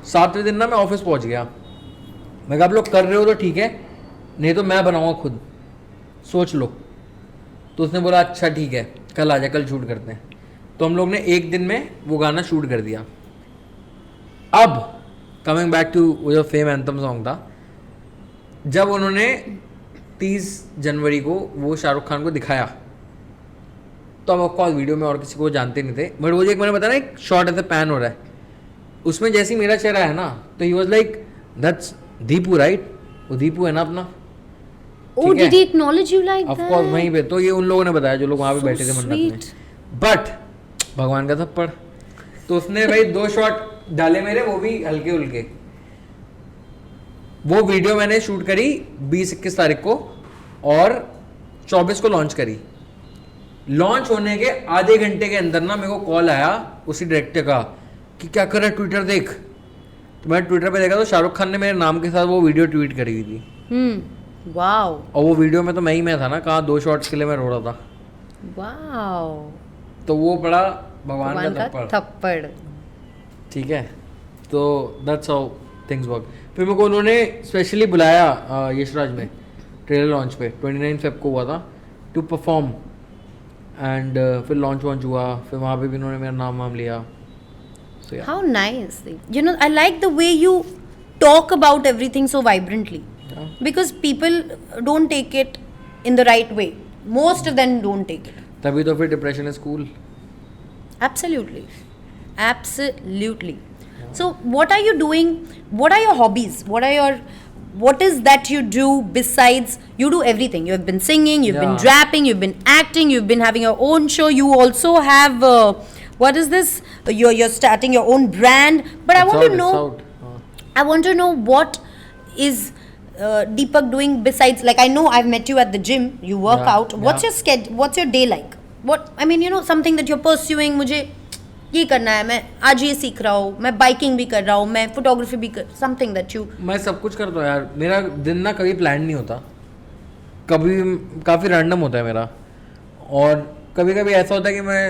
7वें दिन ना मैं ऑफिस पहुँच गया, मैं कहा आप लोग कर रहे हो तो ठीक है, नहीं तो मैं बनाऊँगा खुद, सोच लो। तो उसने बोला अच्छा ठीक है, कल आ जा, कल शूट करते हैं। तो हम लोग ने एक दिन में वो गाना शूट कर दिया। अब कमिंग बैक टू वो जो फेम एंथम सॉन्ग था, जब उन्होंने 30 जनवरी को वो शाहरुख खान को दिखाया, तो अब ऑफकोर्स वीडियो में और किसी को जानते नहीं थे, बट वो जो एक मैंने बताया ना एक शॉट ऐसे पैन हो रहा है, उसमें जैसे ही मेरा चेहरा है ना, तो he was like that's Deepu right, वो दीपू है ना अपना। Oh, did he acknowledge you like of that? Course वहीं पे, तो ये उन लोगों ने बताया जो लोग वहाँ पे So बैठे थे मंडप में। sweet. बट भगवान का थप्पड़, तो उसने भाई 2 शॉट डाले मेरे, वो भी हल्के उल्के। वो वीडियो मैंने शूट करी 20-21 तारीख को और 24 को लॉन्च करी। लॉन्च होने के आधे घंटे के अंदर ना मेरे को कॉल आया उसी डायरेक्टर का कि क्या कर रहा है, ट्विटर देख। तो मैं ट्विटर पे देखा तो शाहरुख खान ने मेरे नाम के साथ वो वीडियो ट्वीट करी हुई थी। Wow. और वो वीडियो में तो मैं ही मैं था ना, कहाँ 2 शॉट्स के लिए मैं रो रहा था। Wow. तो वो पड़ा भगवान भगवान का का थप्पड़, थप्पड़। ठीक है। तो दैट्स हाउ थिंग्स वर्क। फिर मेरे को उन्होंने स्पेशली बुलाया यशराज में ट्रेलर लॉन्च पे, 29 फेब को हुआ था, टू परफॉर्म। एंड फिर लॉन्च हुआ, फिर वहाँ पे भी उन्होंने मेरा नाम वाम लिया। So, yeah. How nice. You know, I like the way you talk about everything so vibrantly. Yeah. Because people don't take it in the right way. Most of them don't take it. तभी तो फिर depression is cool. Absolutely. Absolutely. So, what are you doing? What are your hobbies? What is that you do besides you do everything? You have been singing, you've been Yeah. rapping, you've been acting, you've been having your own show. You also have what is this? You're starting your own brand. But I want to know. I want to know what is Deepak doing besides, like, I know I've met you at the gym, you work Yeah, out. What's yeah. your schedule? What's your day like? What, I mean, you know, something that you're pursuing. मुझे ये करना है, मैं आज ये सीख रहा हूँ, मैं बाइकिंग भी कर रहा हूँ, मैं फोटोग्राफी भी कर, something that you. मैं सब कुछ करता हूँ यार, मेरा दिन ना कभी प्लान नहीं होता, कभी काफ़ी रैंडम होता है मेरा। और कभी कभी ऐसा होता है कि मैं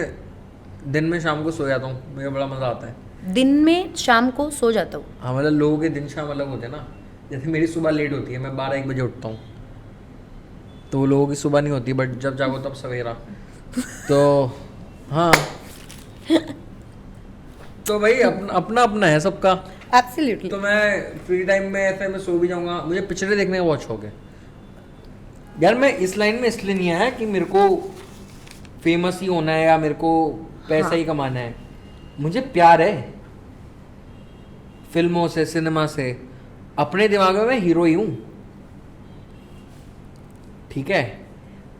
दिन में शाम को सो जाता हूँ, मुझे बड़ा मज़ा आता है। दिन में शाम को सो जाता हूँ। हाँ मतलब लोगों के दिन शाम अलग होते हैं ना, जैसे मेरी सुबह लेट होती है, मैं 12-1 बजे उठता हूँ, तो वो लोगों की सुबह नहीं होती, बट जब जागो तब सवेरा। तो हाँ, तो भाई अपना अपना है सबका। Absolutely. तो मैं फ्री टाइम में ऐसे मैं सो भी जाऊँगा। मुझे पिक्चरें देखने का बहुत शौक है यार। मैं इस लाइन में इसलिए नहीं आया कि मेरे को फेमस ही होना है या मेरे को पैसा ही कमाना है। मुझे प्यार है फिल्मों से, सिनेमा से। अपने दिमाग में मैं हीरो ही हूँ, ठीक है।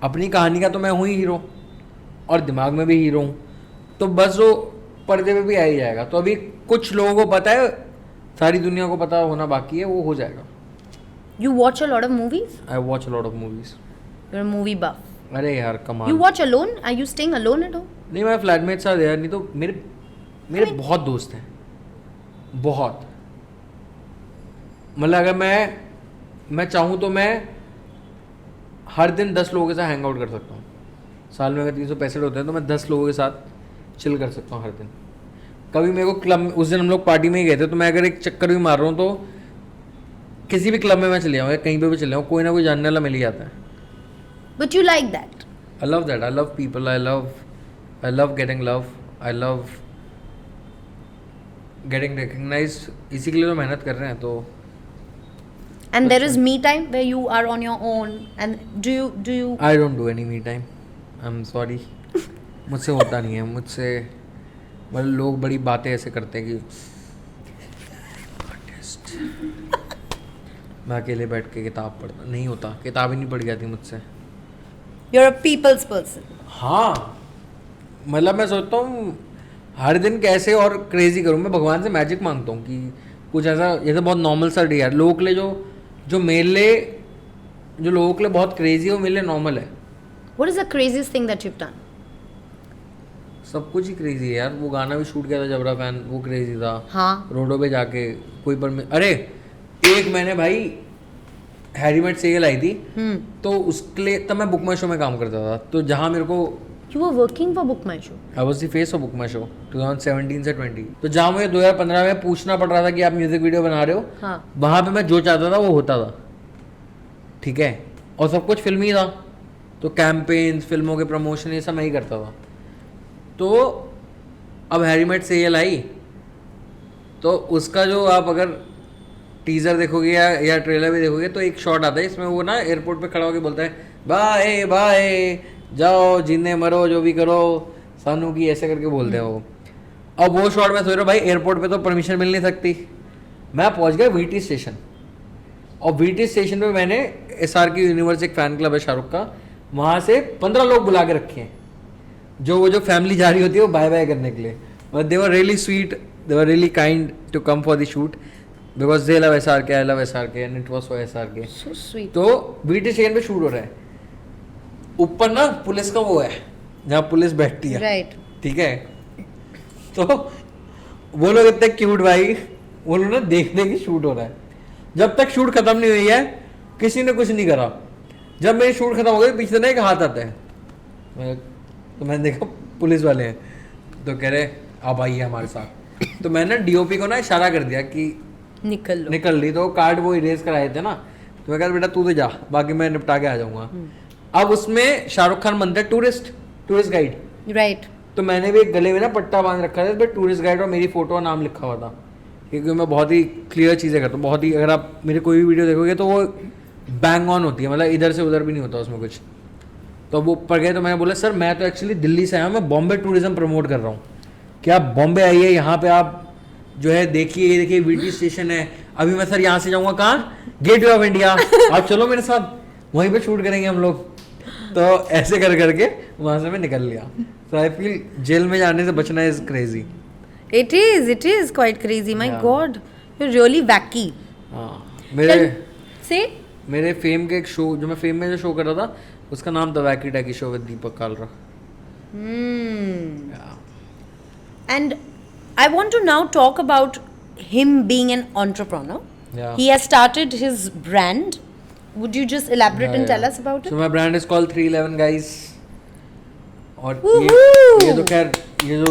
अपनी कहानी का तो मैं हूँ ही हीरो और दिमाग में भी हीरो हूँ। तो बस वो पर्दे पे भी आ ही जाएगा। तो अभी कुछ लोगों को पता है, सारी दुनिया को पता होना बाकी है, वो हो जाएगा। You watch a lot of movies? I watch lot of movies. You're a movie buff. अरे यार कमाल। You watch alone? Are you staying alone at home? नहीं, मैं फ्लैटमेट साथ यार, नहीं तो मेरे बहुत दोस्त हैं, बहुत। मतलब अगर मैं चाहूँ तो मैं हर दिन 10 लोगों के साथ हैंग आउट कर सकता हूँ। साल में अगर 365 होते हैं तो मैं 10 लोगों के साथ चिल कर सकता हूँ हर दिन। कभी मेरे को क्लब, उस दिन हम लोग पार्टी में ही गए थे, तो मैं अगर एक चक्कर भी मार रहा हूँ तो किसी भी क्लब में मैं चले जाऊँ, कहीं पे भी चले जाऊँ, कोई ना कोई जानने वाला मिल ही जाता है। But you like that? I love that. I love people. I love getting love. I love getting recognized. इसी के लिए तो मेहनत कर रहे हैं। तो And there is me time where you are on your own. And do you? I don't do any me time. I'm sorry. मुझसे होता नहीं है, मुझसे मतलब लोग बड़ी बातें ऐसे करते हैं कि artist। मैं अकेले बैठ के किताब पढ़ता नहीं होता, किताब ही नहीं पढ़ जाती मुझसे। You're a people's person. हाँ, मतलब मैं सोचता हूँ हर दिन कैसे और क्रेजी करूँ। मैं भगवान से मैजिक मांगता हूँ कि कुछ ऐसा, ये तो बहुत नॉर्मल सा डे यार। लोगों के लिए जो मेरे लिए, जो लोगों के लिए बहुत क्रेजी है, वो मेरे लिए नॉर्मल है। What is the craziest thing that you've done? सब कुछ ही क्रेजी है यार। वो गाना भी शूट किया था जबरा फैन, वो क्रेजी था। हाँ. रोडों पे जाके कोई अरे एक मैंने भाई हैरी मेट सेल आई थी, तो उसके लिए तब मैं बुक माई शो में काम करता था। तो जहाँ मेरे को You were working for Book My Show. I was the face of book my show 2017 से 20। तो जहाँ मुझे 2015 में पूछना पड़ रहा था कि आप म्यूजिक वीडियो बना रहे हो, हाँ. वहाँ पे मैं जो चाहता था वो होता था, ठीक है। और सब कुछ फिल्मी था, तो कैंपेन्स, फिल्मों के प्रमोशन, ये सब मैं ही करता था। तो अब हैरी मेट सेल आई, तो उसका जो आप अगर टीजर देखोगे या ट्रेलर भी देखोगे, तो एक शॉट आता है इसमें वो ना एयरपोर्ट पे खड़ा होकर बोलता है बाय बाय, जाओ जीने मरो जो भी करो सानू की, ऐसे करके बोलते हैं वो। अब वो शॉट में सोच रहा हूँ भाई एयरपोर्ट पे तो परमिशन मिल नहीं सकती। मैं पहुंच गया वीटी स्टेशन, और वीटी स्टेशन पे मैंने SRK यूनिवर्स, एक फैन क्लब है शाहरुख का, वहाँ से 15 लोग बुला के रखे हैं, जो फैमिली जा रही होती है वो बाय बाय करने के लिए। But they were really sweet, they were really kind to come for the shoot because they love SRK, I love SRK and it was for SRK। So sweet. तो VT station पे shoot हो रहा है, ऊपर ना police का वो है जहाँ पुलिस बैठती है, Right. ठीक है। तो वो लोग इतने क्यूट भाई, वो लोग ना देखने की शूट हो रहा है। जब तक शूट खत्म नहीं हुई है किसी ने कुछ नहीं करा। जब मेरी शूट खत्म हो गई, पीछे ना एक हाथ आता है, तो मैंने देखा पुलिस वाले हैं, तो कह रहे आप आइए हमारे साथ। तो मैंने DOP को ना इशारा कर दिया कि निकल ली। तो कार्ड वो इरेज कराए थे ना, तो मैं कहा बेटा तू तो जा, बाकी मैं निपटा के आ जाऊंगा। अब उसमें शाहरुख खान बनता है टूरिस्ट गाइड। Right. तो मैंने भी एक गले में ना पट्टा बांध रखा था, इस पर टूरिस्ट गाइड और मेरी फोटो और नाम लिखा हुआ था, क्योंकि मैं बहुत ही क्लियर चीज़ें करता हूँ, बहुत ही। अगर आप मेरे कोई भी वीडियो देखोगे तो वो बैंग ऑन होती है, मतलब इधर से उधर भी नहीं होता उसमें कुछ। तो वो ऊपर गए, तो मैंने बोला सर मैं तो एक्चुअली दिल्ली से आया हूँ, मैं बॉम्बे टूरिज्म प्रमोट कर रहा हूँ, क्या आप बॉम्बे आइए, यहाँ पे आप जो है देखिए, ये देखिए वीटी स्टेशन है। अभी मैं सर यहाँ से जाऊँगा कहाँ, गेटवे ऑफ इंडिया, आप चलो मेरे साथ, वहीं पे शूट करेंगे हम लोग। तो ऐसे करके वहाँ से मैं निकल लिया। तो आई फील जेल में जाने से बचना is crazy. It is quite crazy. My Yeah. God, you're really wacky. हाँ, Say. मेरे फेम के एक शो, जो मैं फेम में जो शो कर रहा था, उसका नाम था wacky tacky show with Deepak Kalra. And I want to now talk about him being an entrepreneur. Yeah. He has started his brand. Would you just elaborate and tell us about it? So my brand is called 311 guys. और Woohoo! ये तो खैर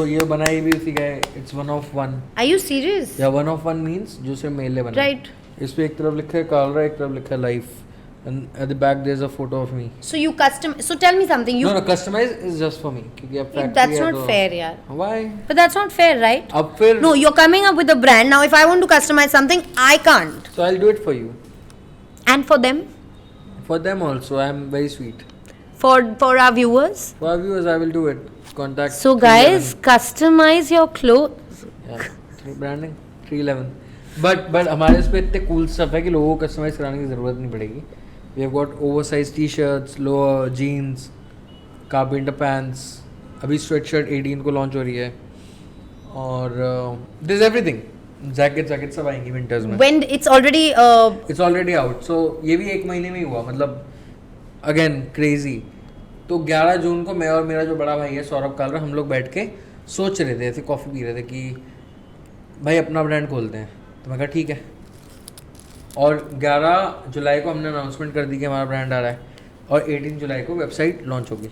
ये बनाई भी उसी का है। It's one of one. Are you serious? Yeah, one of one means जो सिर्फ मेल बना। Right. इस पे एक तरफ लिखा है कालरा, एक तरफ लिखा है life, and at the back there's a photo of me. So you So tell me something. You. No, customize is just for me. क्योंकि अब factory That's है not तो- fair, yaar. Why? But that's not fair, right? अब फिर No, you're coming up with a brand. Now, if I want to customize something, I can't. So I'll do it for you. And for them, For them also, I am very sweet. for our viewers. For our viewers, I will do it. Contact. So, guys, customize your clothes. Yeah, branding 311. But हमारे इस पे इतने cool stuff है कि लोगों को customize कराने की ज़रूरत नहीं पड़ेगी. We have got oversized t-shirts, lower jeans, carpenter pants. अभी sweatshirt 18 को launch हो रही है. और दिस एवरीथिंग, जैकेट सब आएंगी विंटर्स में. When it's already it's already out. So ये भी 1 महीने में ही हुआ, मतलब अगेन क्रेजी. तो 11 जून को मैं और मेरा जो बड़ा भाई है सौरभ कालरा, हम लोग बैठ के सोच रहे थे, ऐसे कॉफ़ी पी रहे थे कि भाई अपना ब्रांड खोलते हैं. तो मैं कहा ठीक है. और 11 जुलाई को हमने अनाउंसमेंट कर दी कि हमारा ब्रांड आ रहा है, और 18 जुलाई को वेबसाइट लॉन्च होगी.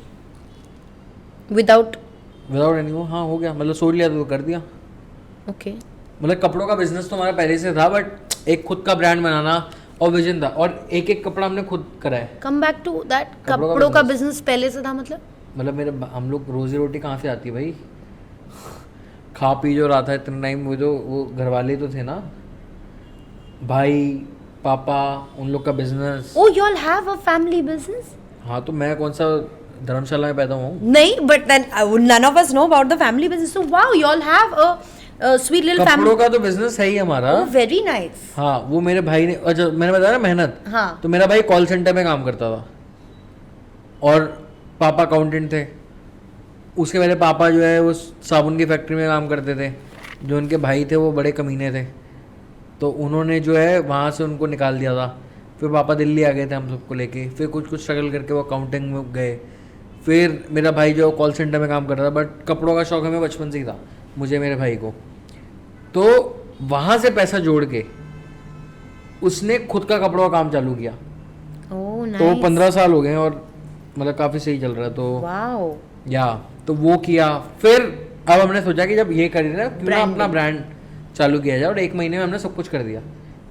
without विदाउट एनी वो, हाँ हो गया, मतलब सोच लिया तो कर दिया. okay. मतलब कपड़ों का बिजनेस तो हमारा पहले से था, बट एक खुद का ब्रांड बनाना और विजन था, और एक कपड़ा हमने खुद करा है. Come back to that. कपड़ों का कपड़ों का business. बिजनेस पहले से था मतलब. मतलब हम लोग रोजी रोटी कहाँ से आती है भाई, खा पी जो रहा था इतना टाइम, वो घर वाले तो थे ना, भाई पापा, उन लोग का business. Oh, you all have a family business? हाँ तो मैं कौन सा धर्मशाला में पैदा हुआ हूँ. नहीं, but then none of us know about the family business. So wow, you all have a sweet little कपड़ों family. का तो बिजनेस है ही हमारा. Oh, very nice. हाँ वो मेरे भाई ने, अच्छा मैंने बताया ना मेहनत, हाँ. तो मेरा भाई कॉल सेंटर में काम करता था और पापा अकाउंटेंट थे. उसके पहले पापा जो है वो साबुन की फैक्ट्री में काम करते थे. जो उनके भाई थे वो बड़े कमीने थे, तो उन्होंने जो है वहाँ से उनको निकाल दिया था. फिर पापा दिल्ली आ गए थे हम सबको लेके, फिर कुछ स्ट्रगल करके वो अकाउंटिंग में गए. फिर मेरा भाई जो कॉल सेंटर में काम कर रहा था, बट कपड़ों का शौक हमें बचपन से ही था, मुझे मेरे भाई को. तो वहाँ से पैसा जोड़ के उसने खुद का कपड़ों का काम चालू किया. Oh, nice. तो 15 साल हो गए हैं और मतलब काफ़ी सही चल रहा है. तो Wow. या तो वो किया. फिर अब हमने सोचा कि जब ये कर रहे हैं क्यों ना अपना ब्रांड चालू किया जाए, और 1 महीने में हमने सब कुछ कर दिया.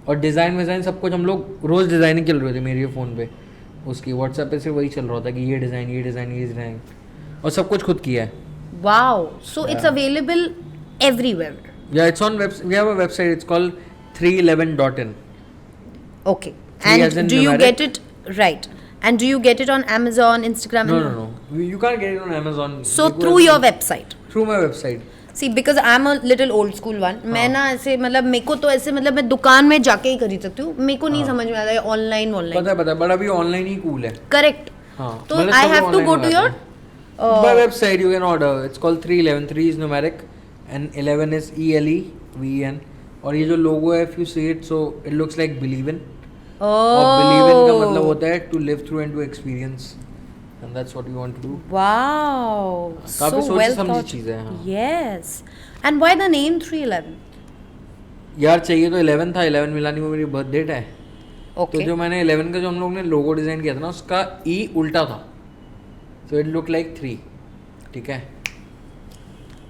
और डिज़ाइन सब कुछ हम लोग रोज़ डिज़ाइनिंग चल रही थी मेरी फ़ोन पे, उसकी व्हाट्सएप पे से वही चल रहा था कि ये डिज़ाइन, और सब कुछ खुद किया है. Wow. So it's available everywhere. Yeah, it's on we have a website, it's called 311.in. Okay. Three as in And do you numeric. get it right? And do you get it on Amazon, Instagram? No. You can't get it on Amazon. So You go through your website. Through my website. See, because I'm a little old school one. मैं ना ऐसे मतलब मेरे को तो ऐसे मतलब मैं दुकान में जाके ही खरीद सकती हूँ. मेरे को नहीं समझ में आता है ऑनलाइन. पता है बट अभी ऑनलाइन ही कूल है. करेक्ट. हाँ. तो मतलब I सब have to online go to मंगाते your हैं. By website you can order. It's called 311. 3 is numeric and 11 is ELEVEN. और ये जो लोगो है, if you see it, so it looks like believe in. और believe in का मतलब होता है to live through and to experience. And that's what we want to do. Wow. काफी So सोची well समझी thought. चीज़ें हैं. हाँ. Yes. And why the name 311? यार चाहिए तो 11 था, 11 मिला नहीं, वो मेरी बर्थ डेट है. Okay. तो जो मैंने 11 का जो हम लोग ने लोगो डिज़ाइन किया था ना, उसका ई उल्टा था, तो इट लुक लाइक 3. ठीक है.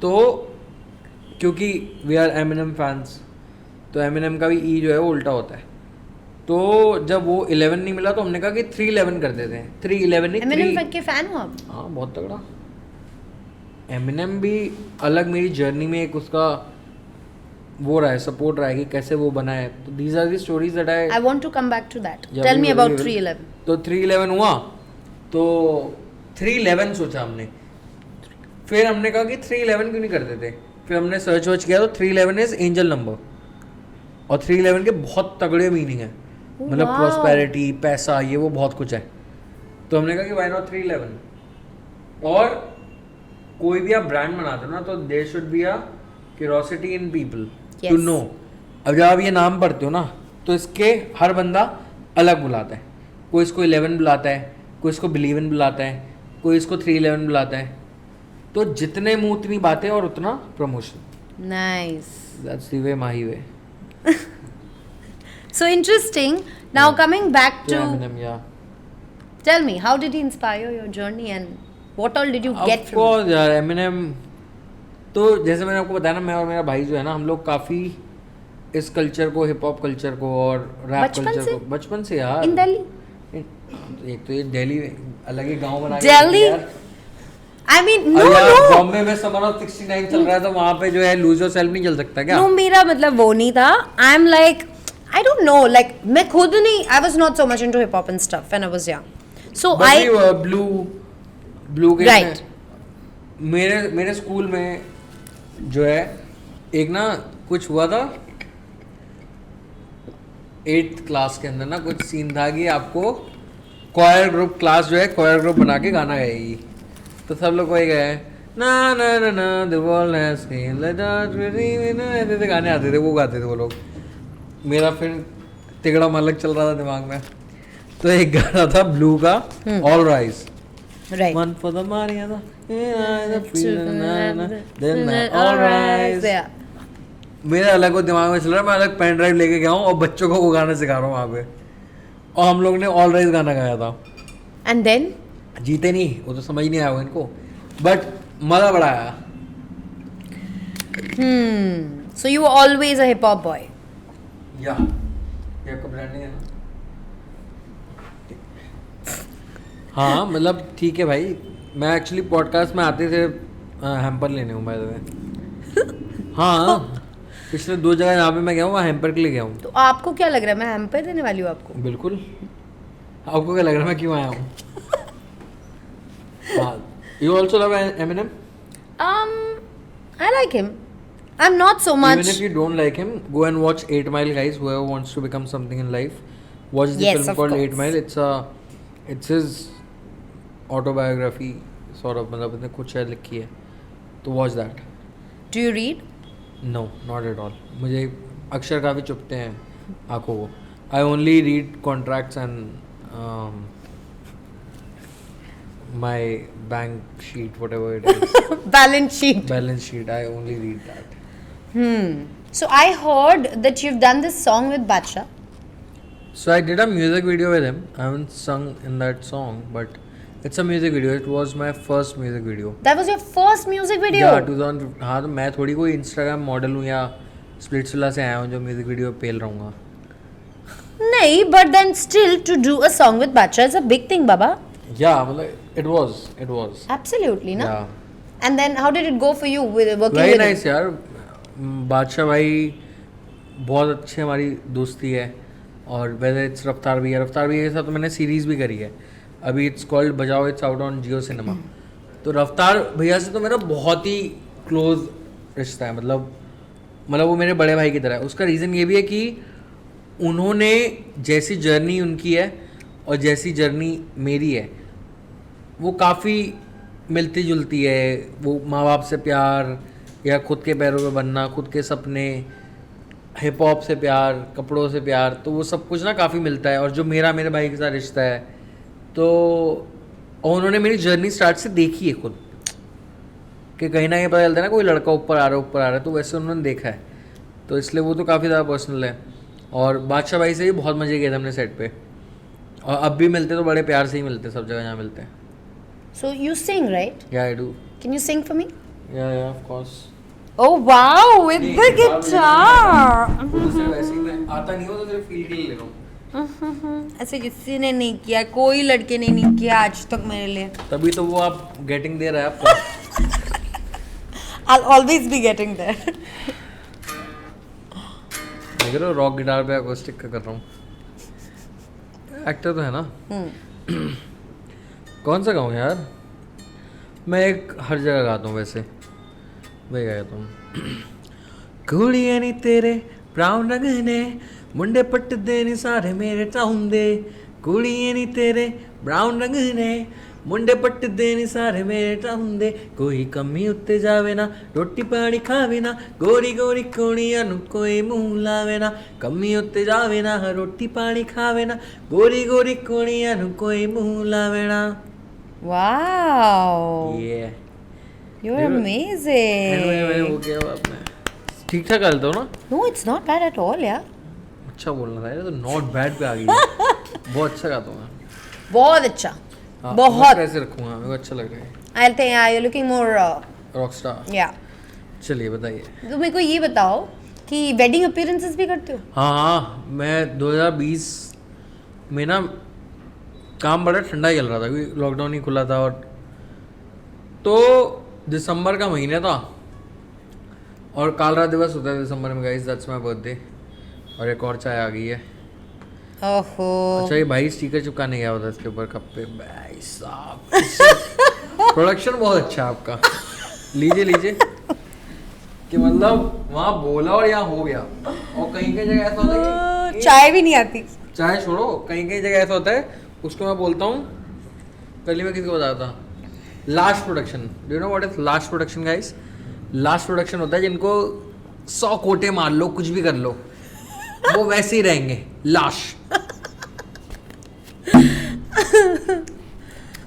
तो क्योंकि वी आर एमिनेम फैंस, तो एमिनेम का भी ई जो है वो उल्टा होता है. तो जब वो 11 नहीं मिला तो हमने कहा कि 311 कर देते हैं. 311 नहीं, Eminem के फैन हो आप? हाँ बहुत तगड़ा. एमिनेम भी अलग मेरी जर्नी में एक उसका वो रहा है, सपोर्ट रहा है कि कैसे वो बना है. तो these are the stories that I want to come back to that. Yeah, Tell we me will, about we will. 311. तो 311 हुआ, तो 311 सोचा हमने. फिर हमने कहा कि 311 क्यों नहीं कर देते. फिर हमने सर्च वर्च किया तो 311 इज एंजल नंबर, और 311 के बहुत तगड़े मीनिंग है. मतलब Wow. प्रॉस्पेरिटी, पैसा, ये वो बहुत कुछ है. तो हमने कहा कि व्हाई नॉट 311. और कोई भी आप ब्रांड बनाते हो ना, तो there should be a curiosity in people to Yes. No. अब जब आप ये नाम पढ़ते हो ना, तो इसके हर बंदा अलग बुलाता है. कोई इसको 11 बुलाता है, कोई इसको बिलीव इन बुलाता है, कोई इसको 311 बुलाता है. तो जितने मुंह उतनी बातें और उतना promotion. Nice. That's the way, Mahi way. So interesting. Now coming back to Eminem, yeah. tell me, how did he inspire your journey and what all did you get Of from course यार, Eminem. तो जैसे मैंने आपको बताया ना, मैं और मेरा भाई जो है ना, हम लोग काफ़ी इस कल्चर को, हिप हॉप कल्चर को और रैप बचपन कल्चर से? को बचपन से यार. in Delhi? एक तो ये दिल्ली अलग ही गांव बना के Delhi? यार. I mean, अब no, यार, no. बॉम्बे में समर ऑफ 69 चल रहा है, तो वहाँ पे जो है लूज योरसेल्फ नहीं चल सकता क्या? No, मेरा मतलब वो नहीं था. I'm like, I don't know, like मैं खुद नहीं, I was not so much into hip hop and stuff when I was young. So blue के Right. मेरे स्कूल में जो है एक ना कुछ हुआ था 8th क्लास के अंदर ना, कुछ सीन था कि आपको क्वायर ग्रुप क्लास जो है क्वायर ग्रुप बना के गाना गाएगी. तो सब लोग वही गए, ना ना ना ना द वर्ल्ड हैज सीन ऐसे गाने आते थे, वो गाते थे वो लोग। मेरा फिर तिगड़ा मलक चल रहा था दिमाग में, तो एक गाना था ब्लू का, all rise, Right. One for the Mariana, all rise. Yeah. मेरा अलग वो दिमाग में चल रहा है, मैं अलग पेन ड्राइव लेके गया हूँ और बच्चों को वो गाना सिखा रहा हूँ वहाँ पे, और हम लोग ने ऑल राइज गाना गाया था। And then? जीते नहीं, वो तो समझ नहीं आया वो इनको, बट मजा बड़ा आया। So you were always a hip hop boy. या ये आपका ब्रांडिंग है ना? हाँ मतलब ठीक है भाई, मैं एक्चुअली पॉडकास्ट में आते थे हैम्पर लेने हूँ बाय द वे। हाँ पिछले 2 जगह यहाँ पे मैं गया हूँ, वहाँ हैम्पर के लिए गया हूँ। तो आपको क्या लग रहा है मैं हैम्पर देने वाली हूँ आपको? बिल्कुल। आपको क्या लग रहा है मैं क्यों आया हूँ? हाँ, you also love Eminem? I like him. I'm not so much. Even if you don't like him, go and watch 8 Mile, guys. Whoever wants to become something in life, watch the Yes, film of called course. 8 Mile. It's his autobiography sort of, मतलब उसने कुछ शायद लिखी है, तो watch that. Do you read? No, not at all. मुझे अक्षर काफ़ी चुभते हैं आँखों को. I only read contracts and my bank sheet, whatever it is. Balance sheet. Balance sheet. I only read that. So I heard that you've done this song with Bacha. So I did a music video with him. I haven't sung in that song, but it's a music video. It was my first music video. That was your first music video? Yeah, 2000. हाँ तो मैं थोड़ी कोई Instagram model हूँ या Splitsvilla से आया हूँ जो म्यूजिक वीडियो पेल रहूँगा. नहीं, but then still to do a song with Bacha is a big thing, Baba. Yeah, मतलब it was. Absolutely, na? Yeah. And then how did it go for you with working Very with nice him? यार. बादशाह भाई बहुत अच्छी हमारी दोस्ती है, और whether it's रफ्तार भैया के साथ तो मैंने सीरीज भी करी है. अभी इट्स कॉल्ड बजाओ, it's out on Jio cinema. तो रफ्तार भैया से तो मेरा बहुत ही क्लोज रिश्ता है, मतलब वो मेरे बड़े भाई की तरह है. उसका रीज़न ये भी है कि उन्होंने जैसी जर्नी उनकी है और जैसी जर्नी मेरी है वो काफ़ी मिलती जुलती है. वो माँ बाप से प्यार या खुद के पैरों पे बनना, खुद के सपने, हिप हॉप से प्यार, कपड़ों से प्यार, तो वो सब कुछ ना काफ़ी मिलता है. और जो मेरे भाई के साथ रिश्ता है, तो उन्होंने मेरी जर्नी स्टार्ट से देखी है खुद, कि कहीं ना कहीं पता चलता है ना कोई लड़का ऊपर आ रहा है, तो वैसे उन्होंने देखा है, तो इसलिए वो तो काफ़ी ज़्यादा पर्सनल है. और बादशाह भाई से भी बहुत मज़े किए थे हमने सेट पे, और अब भी मिलते तो बड़े प्यार से ही मिलते सब जगह जहाँ मिलते हैं. So you sing, right? Yeah, I do. Can you sing for me? Yeah, of course. Oh wow, with the guitar. सिर्फ ऐसे ही मैं आता नहीं हो तो सिर्फ फील के लिए ले रहा हूँ. ऐसे किसी ने नहीं किया, कोई लड़के ने नहीं किया आज तक मेरे लिए. तभी तो वो आप गेटिंग दे रहा है आपको. I'll always be getting there. देख रहे हो रॉक गिटार पे अकोस्टिक का कर रहा हूँ. एक्टर तो है ना. कौन सा गाऊँ यार, मैं एक हर जगह गाता हूँ वैसे. वही गाता हूँ. कुड़िए नी तेरे ब्राउन रंग ने मुंडे पट दे नी सारे मेरे टाउन दे. कुड़िए नी तेरे ब्राउन रंग ने मुंडे पट दे नी सारे मेरे टाउन दे. कोई कमी उत्ते जावे ना, रोटी पानी खावे ना, गोरी गोरी कुड़िया नु कोई मुंह लावे ना. कमी उत्ते जावे ना, रोटी पानी खावे ना, गोरी गोरी कुड़िया नु कोई मुंह लावे ना. Wow. ये You're amazing. मैंने वो किया आपने. ठीक ठाक गाता हूँ ना. No, it's not bad at all, यार. अच्छा बोलना था, ये तो नॉट बैड पे आ गई. बहुत अच्छा गाता हूँ मैं. बहुत अच्छा. हाँ, बहुत. मैं कैसे रखूँगा, मेरे को अच्छा लग रहा है. I'll think you're looking more. Rockstar. Yeah. चलिए बताइए. तो मेरे को ये बताओ कि वेडिंग अपीयरेंसेस भी करते हो? हाँ, मैं 2020 में ना काम बड़ा ठंडा चल रहा था क्योंकि लॉकडाउन ही खुला था, और तो दिसंबर का महीना था और कालरा दिवस होता है दिसंबर में गाइस. That's my birthday. और एक और चाय आ गई है. ओहो. अच्छा ये भाई स्टिकर चिपकाने गया होता है इसके ऊपर कप पे. भाई साहब प्रोडक्शन बहुत अच्छा है आपका. लीजिए कि मतलब वहाँ बोला और यहाँ हो गया. और कहीं जगह ऐसा होता है कि चाय भी नहीं आती. चाय छोड़ो, कहीं जगह ऐसा होता है उसको मैं बोलता हूँ. पहले मैं किसी को बताता last production, do you know what is last production guys? Last production होता है जिनको 100 कोटे मार लो, कुछ भी कर लो, वो वैसे ही रहेंगे लाश।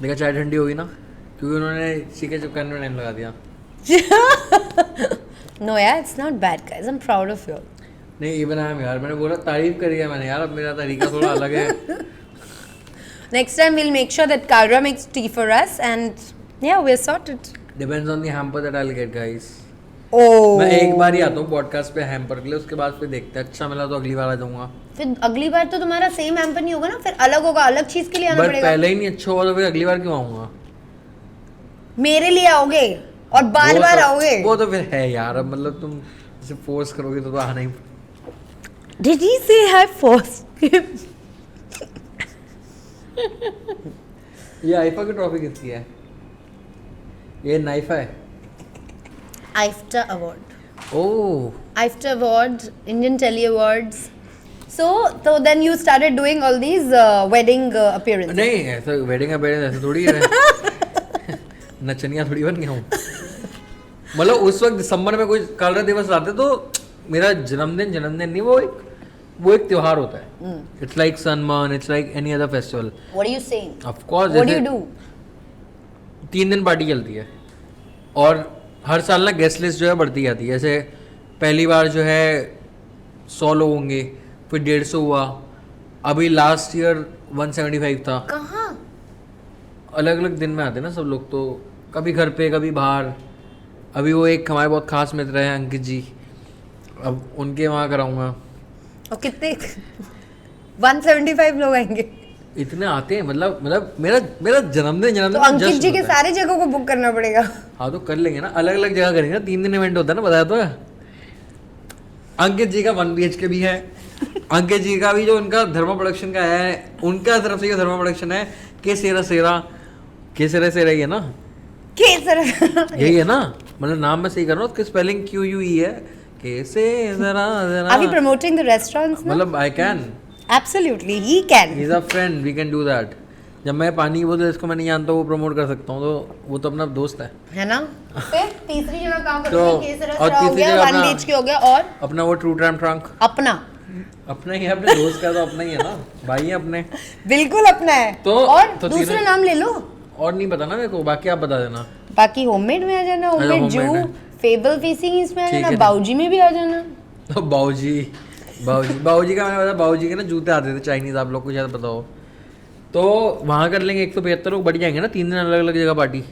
देखा चाय ठंडी होगी ना, क्योंकि उन्होंने सीखे चिपकाने में टाइम लगा दिया। No, yeah, it's not bad, guys. I'm proud of you. नहीं इवन आई एम यार, मैंने बोला तारीफ करी है मैंने यार, अब मेरा तरीका थोड़ा अलग है। Next time we'll make sure that Kalra makes tea for us, and yeah, we're sorted. Depends on the hamper that I will get guys. Oh. मैं एक बार ही आता हूँ पॉडकास्ट पे हैम्पर के लिए, उसके बाद फिर देखते हैं, अच्छा मिला तो अगली बार आ जाऊंगा। फिर अगली बार तो तुम्हारा सेम हैम्पर नहीं होगा ना, फिर अलग होगा, अलग चीज के लिए आना बट पड़ेगा। पहले ही नहीं अच्छा हुआ तो फिर अगली बार क्यों आऊंगा? मेरे लिए आओगे और बार बार आओगे। वो तो फिर है यार, अब मतलब तुम इसे फोर्स करोगे तो आना ही। Did he say I forced him? ये आईफा की ट्रॉफी किसकी है? ये नाइफा है। IFTA award. Oh IFTA award, Indian Telly Awards. So then you started doing all these wedding appearances. नहीं, ऐसा वेडिंग अपेयरेंस ऐसे थोड़ी है। नचनिया थोड़ी बन गया हूँ। मतलब उस वक्त दिसंबर में कोई कालरा दिवस आते तो मेरा जन्मदिन नहीं, वो एक त्योहार होता है। It's like sunburn, it's like any other festival. What are you saying? Of course. What do you do? 3 दिन पार्टी चलती है और हर साल ना गेस्ट लिस्ट जो है बढ़ती जाती है। जैसे पहली बार जो है 100 लोग होंगे, फिर 150 हुआ, अभी लास्ट ईयर 175 था। कहाँ? अलग अलग दिन में आते हैं ना सब लोग, तो कभी घर पे कभी बाहर। अभी वो एक हमारे बहुत खास मित्र हैं अंकित जी, अब उनके वहाँ कराऊंगा। और कितने 175 लोग आएंगे? इतने आते हैं, मतलब मेरा जन्मदिन तो अंकित जी के सारे जगह को बुक करना पड़ेगा। हाँ तो कर लेंगे ना, अलग अलग जगह करेंगे ना, 3 दिन इवेंट होता है ना, बताया तो है। अंकित जी का 1 BHK भी है। अंकित जी का भी जो उनका धर्मा प्रोडक्शन का है, उनका तरफ से जो धर्मा प्रोडक्शन है, के सेरा सेरा ही है ना, यही है ना, मतलब नाम मैं सही कर रहा हूँ, उसकी स्पेलिंग QUE है, के सेरा Are we promoting the restaurants now? मतलब I can, Absolutely, he can. He is a friend, we can do that. जब मैं पानी की बोतल इसको मैं नहीं जानता वो प्रमोट कर सकता हूँ, तो वो तो अपना दोस्त है ना? फिर तीसरी जगह काम तो करोगे, केसर और हो तीसरी गया, जगह 1 BHK हो गया, और अपना वो ट्रू टाइम ट्रंक अपना ही है, अपने दोस्त का तो अपना ही है ना, भाई है अपने। बिल्कुल अपना है। और तो दूसरा तीनों- नाम ले लो। और नहीं पता ना मेरे को, बाकी आप बता देना। बाकी होममेड में आ जाना, होममेड homemade जू, है। फेबल फेसिंग इसमें आ ठीक जाना, है। बाऊजी में भी आ जाना। तो बाऊजी का मैंने बताया, बाऊजी के ना जूते आते थे चाइनीज, आप लोग को शायद पता हो, तो वहाँ कर लेंगे। 175 लोग बढ़ जाएंगे ना, 3 दिन अलग अलग जगह party.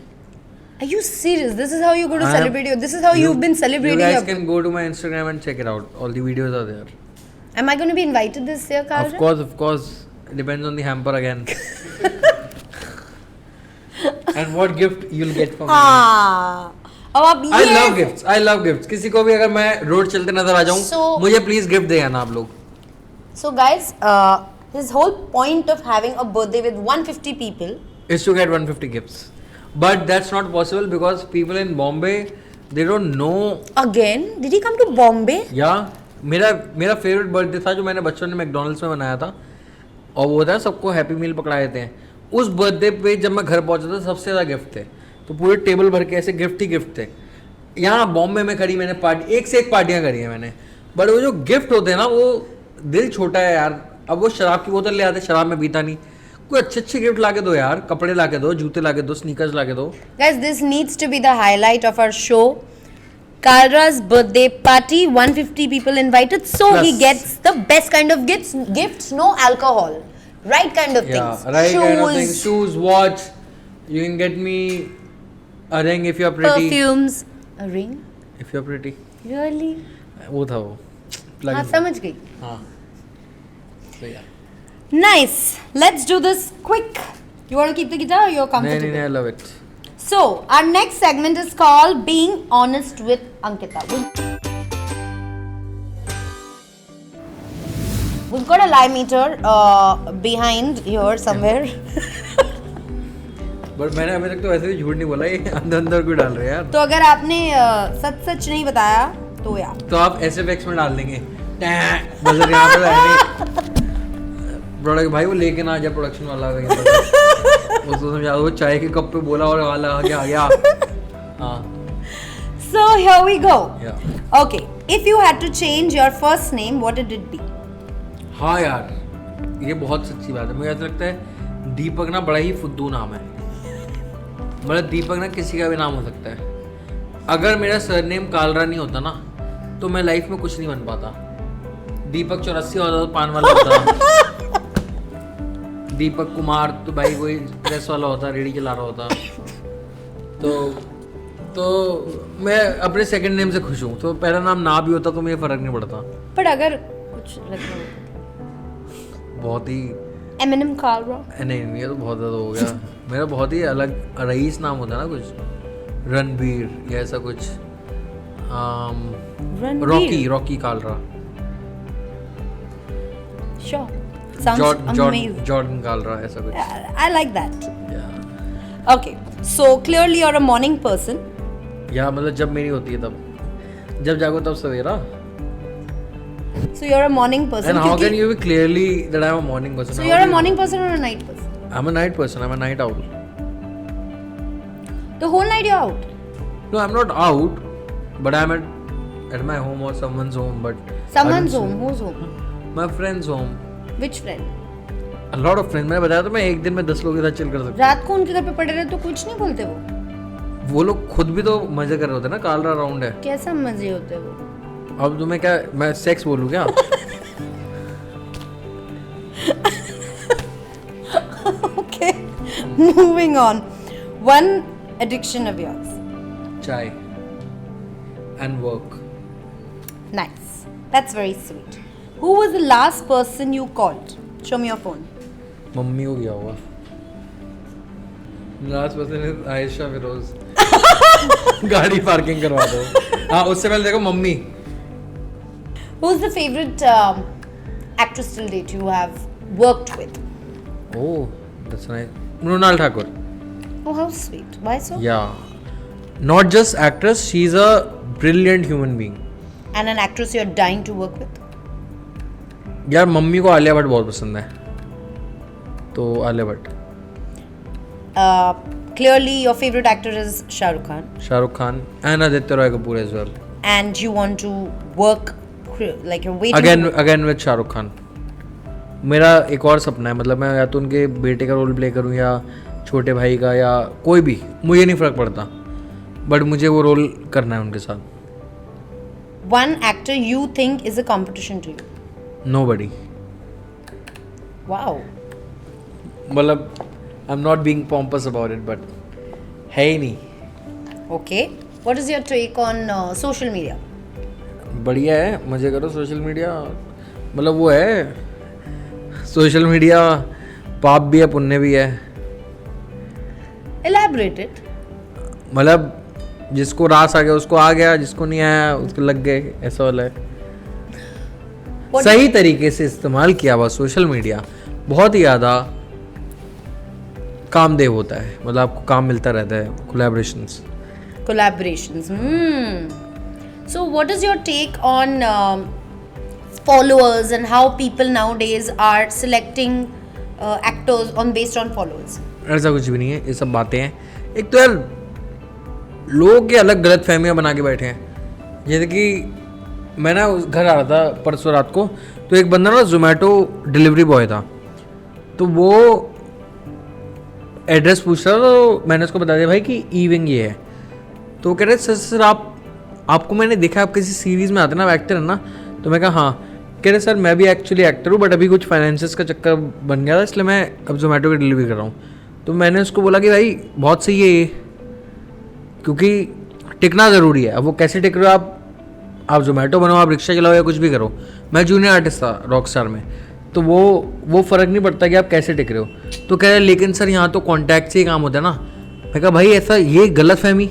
Are you serious? This is how you go to celebrate your, this is how you've been celebrating You your, guys can go to my Instagram and check it out. All the videos are there. Am I going to be invited this year, Kalra? Of course. It depends on the hamper again. And what gift you'll get from me. हाँ, अब आप I ये love gifts. किसी को भी अगर मैं road चलते नजर आ जाऊँ, So- मुझे प्लीज गिफ्ट दे आना आप लोग। So guys, his whole point of having a birthday with 150 people. Is to get 150 gifts. But that's not possible because people in Bombay, they don't know. Again, did he come to Bombay? मेरा favourite birthday था जो मैंने बचपन में McDonald's में बनाया था, और वो था सबको हैप्पी मील पकड़ाए थे। उस बर्थडे पे जब मैं घर पहुंचा था सबसे ज़्यादा गिफ्ट थे, तो पूरे टेबल भर के ऐसे गिफ्ट ही गिफ्ट थे। यहाँ बॉम्बे में करी मैंने पार्टी, एक से एक पार्टियाँ करी हैं मैंने, बट वो जो गिफ्ट होते हैं ना, वो दिल छोटा है यार। अब वो शराब की बोतल ले आते, शराब में पीता नहीं, कोई अच्छे गिफ्ट ला के दो यार, कपड़े ला के दो, जूते ला के दो, स्नीकर्स ला के दो। Guys, this needs to be the highlight of our show. Kalra's birthday party, 150 people invited, so Plus- he gets the best kind of gifts, no alcohol, right kind of things. Right Shoes, kind of things. Shoes, watch. You can get me a ring if you're pretty. perfumes, a ring. If you're pretty. Really? वो था वो। Plug हाँ, in. समझ गई. हाँ। So yeah. Nice. Let's do this quick. You want to keep the guitar or you're comfortable? नहीं, I love it. So, our next segment is called Being Honest with Ankita. We've got a live meter behind here somewhere. But मैंने अभी तक तो वैसे भी झूठ नहीं बोला, ये अंदर क्यों डाल रहे हैं यार? तो अगर आपने सच नहीं बताया तो यार तो आप SFX में डाल देंगे। बजर यहाँ पे प्रोडक्ट भाई वो लेके ना आ जाए, प्रोडक्शन वाला उसको समझा दो, चाय के कप पे बोला और वाला आ गया। हाँ। So here we go. Yeah. Okay, if you had to change your first name, what would it be? हाँ यार, ये बहुत सच्ची बात है। मुझे ऐसा लगता है दीपक ना बड़ा ही फुद्दू नाम है। मतलब दीपक ना किसी का भी नाम हो सकता है। अगर मेरा सरनेम कालरा नहीं होता ना, तो मैं लाइफ में कुछ नहीं बन पाता। दीपक 84 होता तो पान वाला होता। दीपक कुमार तो भाई कोई प्रेस वाला होता, रेडी चला रहा होता। तो मैं अपने सेकंड नेम से खुश हूँ। तो पहला नाम ना भी होता तो मुझे फर्क नहीं पड़ता। पर अगर कुछ लगता बहुत ही Eminem Kalra. नहीं, ये तो बहुत ज़्यादा हो गया। मेरा बहुत ही अलग रईस नाम होता है ना, कुछ रणबीर या ऐसा कुछ। Ranveer. Rocky Kalra. Sure. Sounds amazing. Jordan Kalra, ऐसा कुछ। I like that. Okay, so clearly you're a morning person. या मतलब जब मेरी होती है तब, जब जागो तब सवेरा। So you're a morning person. And how क्योंकि- can you be clearly that I'm a morning person? So How you're do a you- morning person or a night person? I'm a night person. I'm a night owl. The whole night you're out. No, I'm not out, but I'm at my home or someone's home. But Someone's I home. don't- Who's home? My friend's home. Which friend? A lot of friends. मैंने बताया तो मैं एक दिन में 10 लोगों के साथ चिल कर सकता रात को उनके घर पे पड़े रहे तो कुछ नहीं बोलते वो? हूँ। वो लोग खुद भी तो मजे कर रहे होते हैं ना, कालरा राउंड है। कैसा मजे होते वो? अब तुम्हें क्या, मैं सेक्स बोलूँ क्या? Okay. Moving on. One addiction of yours. चाय and work. Nice. That's very sweet. Who was the last person you called? Show me your phone. Mummy को गया होगा। Last person is Ayesha Firoz. गाड़ी पार्किंग करवा दो। हाँ, उससे पहले देखो mummy. Who's the favorite actress till date you have worked with? Oh, that's nice. Mrunal Thakur. Oh, how sweet. Why so? Yeah, not just actress, she's a brilliant human being. And an actress you're dying to work with? यार mummy को आलिया भट्ट बहुत पसंद है, तो Alia Bhatt. Clearly, your favorite actor is Shah Rukh Khan. Shahrukh Khan and Aditya Roy Kapoor as well. And you want to work, like you're waiting. Again with Shahrukh Khan. मेरा एक और सपना है, मतलब मैं या तो उनके बेटे का रोल प्ले करूँ या छोटे भाई का या कोई भी, मुझे नहीं फ़र्क पड़ता, बट मुझे वो रोल करना है उनके साथ। One actor you think is a competition to you? Nobody. Wow. मतलब I'm not being pompous about it, but है ही नहीं। Okay. What is your take on social media? बढ़िया है, मज़े करो सोशल मीडिया। मतलब वो है, सोशल मीडिया पाप भी है पुण्य भी है। Elaborate it. मतलब जिसको रास आ गया उसको आ गया, जिसको नहीं आया उसको लग गए, ऐसा वाला है। What सही तरीके से इस्तेमाल किया हुआ सोशल मीडिया बहुत ही ज़्यादा कामदेव होता है। मतलब आपको काम मिलता रहता है, collaborations. Collaborations. So, what is your take on followers and how people nowadays are selecting actors based on followers? ऐसा कुछ भी नहीं है, ये सब बातें हैं। एक तो यार लोग के अलग गलत फहमियाँ बना के बैठे हैं। जैसे कि मैं ना घर आ रहा था परसों रात को, तो एक बंदा ना जोमेटो डिलीवरी बॉय था, तो वो एड्रेस पूछ रहा था। तो मैंने उसको बता दिया भाई कि ई विंग ये है। तो वो कह रहे सर आपको मैंने देखा आप किसी सीरीज़ में आते ना, आप एक्टर है ना? तो मैं कहा हाँ। कह रहे सर मैं भी एक्चुअली एक्टर हूँ, बट अभी कुछ फाइनेंसिस का चक्कर बन गया था, इसलिए मैं अब जोमेटो की डिलीवरी कर रहा हूँ। तो मैंने उसको बोला कि भाई बहुत सही है ये, क्योंकि टिकना ज़रूरी है। अब वो कैसे टिक रहे हो आप जोमेटो बनाओ, आप रिक्शा चलाओ या कुछ भी करो। मैं जूनियर आर्टिस्ट था रॉकस्टार में, तो वो फ़र्क नहीं पड़ता कि आप कैसे टिक रहे हो। तो कह रहे लेकिन सर यहाँ तो कॉन्टैक्ट से ही काम होता है ना। मैं कहा भाई ऐसा ये गलत फहमी।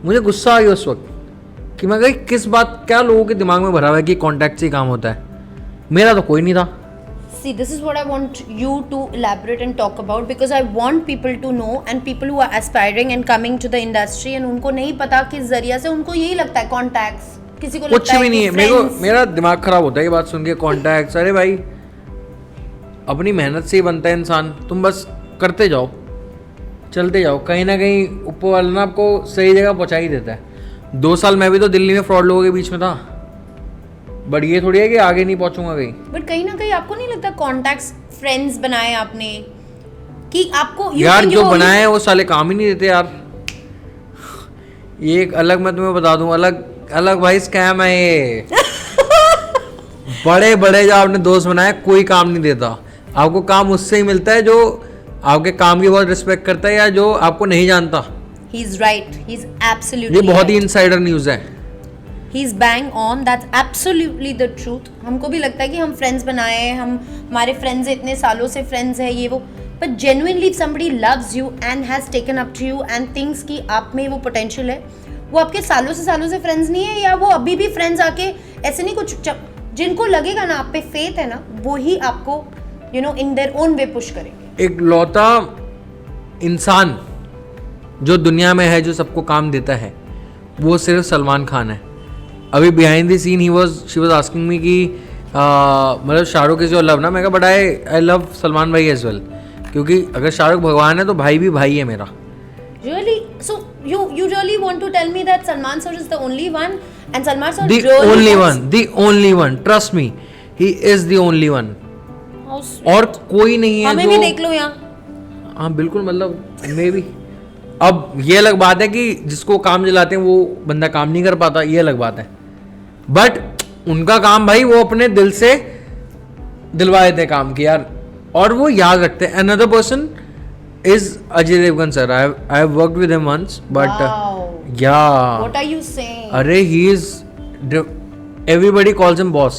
मुझे गुस्सा आ गया उस वक्त कि मैं कहा किस बात, क्या लोगों के दिमाग में भरा हुआ है कि कॉन्टैक्ट से ही काम होता है। मेरा तो कोई नहीं था। See, this is what I want you to elaborate and talk about, because I want people to know, and people who are aspiring and coming to the industry and उनको नहीं पता किस जरिया से, उनको यही लगता है contacts, किसी को कुछ लगता है भी नहीं है। friends। मेरा दिमाग खराब होता है ये बात सुन के, कॉन्टैक्ट्स। अरे भाई अपनी मेहनत से ही बनता है इंसान, तुम बस करते जाओ। चलते जाओ, कहीं ना कहीं ऊपर वाला ना आपको सही जगह पहुंचा ही देता है। 2 साल मैं भी तो दिल्ली में फ्रॉड लोगों के बीच में था, बट ये थोड़ी है कि आगे नहीं पहुंचूंगा कहीं। बट कहीं ना कहीं आपको नहीं लगता कॉन्टैक्ट्स, फ्रेंड्स बनाए आपने कि आपको यार जो बनाए हैं वो साले काम ही नहीं देते यार। ये एक अलग, मैं तुम्हें बता दूं, अलग अलग भाई स्कैम है ये। बड़े बड़े जो आपने दोस्त बनाए कोई काम नहीं देता। आपको काम उससे ही मिलता है जो आपके काम की बहुत रिस्पेक्ट करता है या जो आपको नहीं जानता। He is right, he is absolutely, ये बहुत ही इनसाइडर न्यूज़ है। He is bang on, that's absolutely the truth. हमको भी लगता है कि हम फ्रेंड्स बनाए, हम हमारे फ्रेंड्स इतने सालों से फ्रेंड्स है ये वो, but genuinely if somebody loves you and has taken up to you and thinks कि आप में वो पोटेंशियल है, वो आपके सालों से फ्रेंड्स नहीं है, या वो अभी भी फ्रेंड्स आके ऐसे नहीं कुछ, जिनको लगेगा ना आप पे फेथ है ना, वो ही आपको you know in their own way push करेंगे। एक लौता इंसान जो दुनिया में है जो सबको काम देता है वो सिर्फ सलमान खान है। अभी behind the scene she was asking me कि मतलब शाहरुख इज योर लव ना, मैं कहा बट आई लव सलमान भाई एज वेल, क्योंकि अगर शाहरुख भगवान है तो भाई भी भाई है मेरा। Really? So you really want to tell me that Salman sir is the only one and Salman sir The really only has- one, the only one, trust me, he is the only one. How sweet. और कोई नहीं है हमें जो भी देख लो यहाँ। हाँ बिल्कुल, मतलब मे भी। अब ये अलग बात है कि जिसको काम दिलाते हैं वो बंदा काम नहीं कर पाता, ये अलग बात है, बट उनका काम भाई वो अपने दिल से दिलवा देते हैं काम की यार, और वो याद रखते हैं। Another person is Ajay Devgan sir. I have worked with him once, but Wow. yeah. What are you saying? Arey, he is. Everybody calls him boss.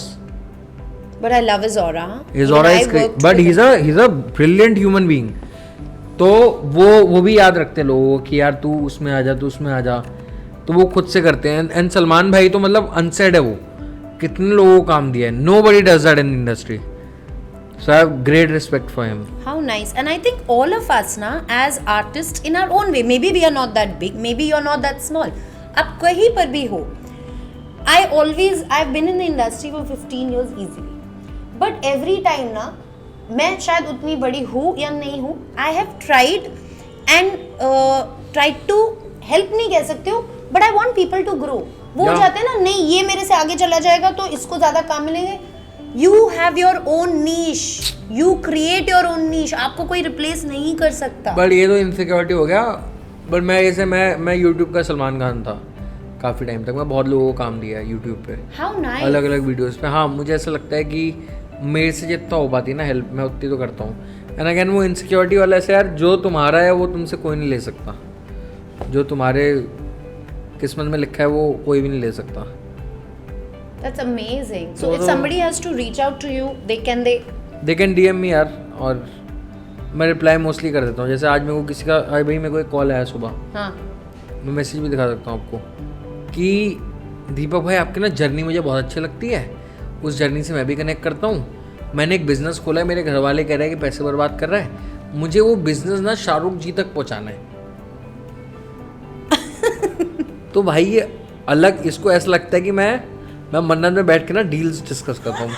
But I love his aura. His Even aura I is great, worked but with he's a brilliant human being. तो वो भी याद रखते हैं लोगों कि यार तू उसमें आ जा, तू उसमें आ जा, तो वो खुद से करते हैं। एंड सलमान भाई तो मतलब अनसेड है, वो कितने लोगों को काम दिया है। Nobody does that in industry. So I have great respect for him. How nice. And I think all of us na as artists in our own way, maybe we are not that big, maybe you're not that small, आप कहीं पर भी हो, I've been in the industry for 15 years easily, but every time ना मैं शायद उतनी बड़ी हूँ या नहीं हूँ, I have tried and tried to help, नहीं कह सकते हो, but I want people to grow. वो Yeah. जाते हैं ना, नहीं ये मेरे से आगे चला जाएगा तो इसको ज़्यादा काम मिलेंगे। You have your own niche. You create your own niche. आपको कोई रिप्लेस नहीं कर सकता। बट ये तो इनसिक्योरिटी हो गया। बट मैं यूट्यूब का सलमान खान था काफ़ी टाइम तक। मैं बहुत लोगों को काम दिया है यूट्यूब पे, How nice. अलग अलग वीडियोस पे। हाँ, मुझे ऐसा लगता है कि मेरे से जितना हो पाती है ना हेल्प, मैं उतनी तो करता हूँ। एंड अगेन वो इनसिक्योरिटी वाला ऐसे यार, जो तुम्हारा है वो तुमसे कोई नहीं ले सकता, जो तुम्हारे किस्मत में लिखा है वो कोई भी नहीं ले सकता। That's amazing. So if somebody has to reach out to you, they can DM me यार, और मैं रिप्लाई मोस्टली कर देता हूँ। जैसे आज मेरे को किसी का, आज भाई मेरे को एक कॉल आया सुबह, हाँ, मैं मैसेज भी दिखा सकता हूँ आपको कि दीपक भाई आपकी ना जर्नी मुझे बहुत अच्छी लगती है, उस जर्नी से मैं भी कनेक्ट करता हूँ। मैंने एक बिज़नेस खोला है, मेरे घर वाले कह रहे हैं कि पैसे बर्बाद कर रहा है, मुझे वो बिज़नेस ना शाहरुख जी तक पहुँचाना है। तो भाई ये अलग, इसको ऐसा लगता है कि मैं मन्नत में बैठ के ना डील्स डिस्कस करता हूँ।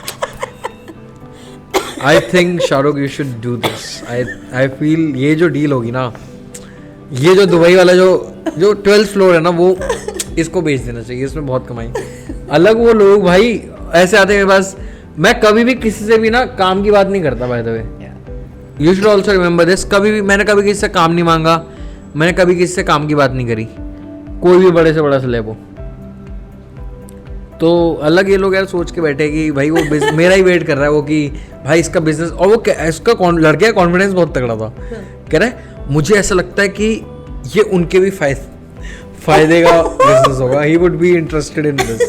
I think Shahrukh you should do this. I feel ये जो डील होगी ना, ये जो दुबई वाला जो 12th फ्लोर है ना, वो इसको बेच देना चाहिए, इसमें बहुत कमाई। अलग वो लोग भाई ऐसे आते हैं मेरे पास, मैं कभी भी किसी से भी ना काम की बात नहीं करता, by the way. You should also remember this. मैंने कभी किसी से काम नहीं मांगा, मैंने कभी किसी से काम की बात नहीं करी, कोई भी बड़े से बड़ा स्लैब हो। तो अलग ये लोग यार सोच के बैठे कि भाई वो मेरा ही वेट कर रहा है वो, कि भाई इसका बिजनेस, और वो इसका लड़के का कॉन्फिडेंस बहुत तगड़ा था। कह रहा है मुझे ऐसा लगता है कि ये उनके भी फायदे का बिजनेस होगा, he would be interested in this.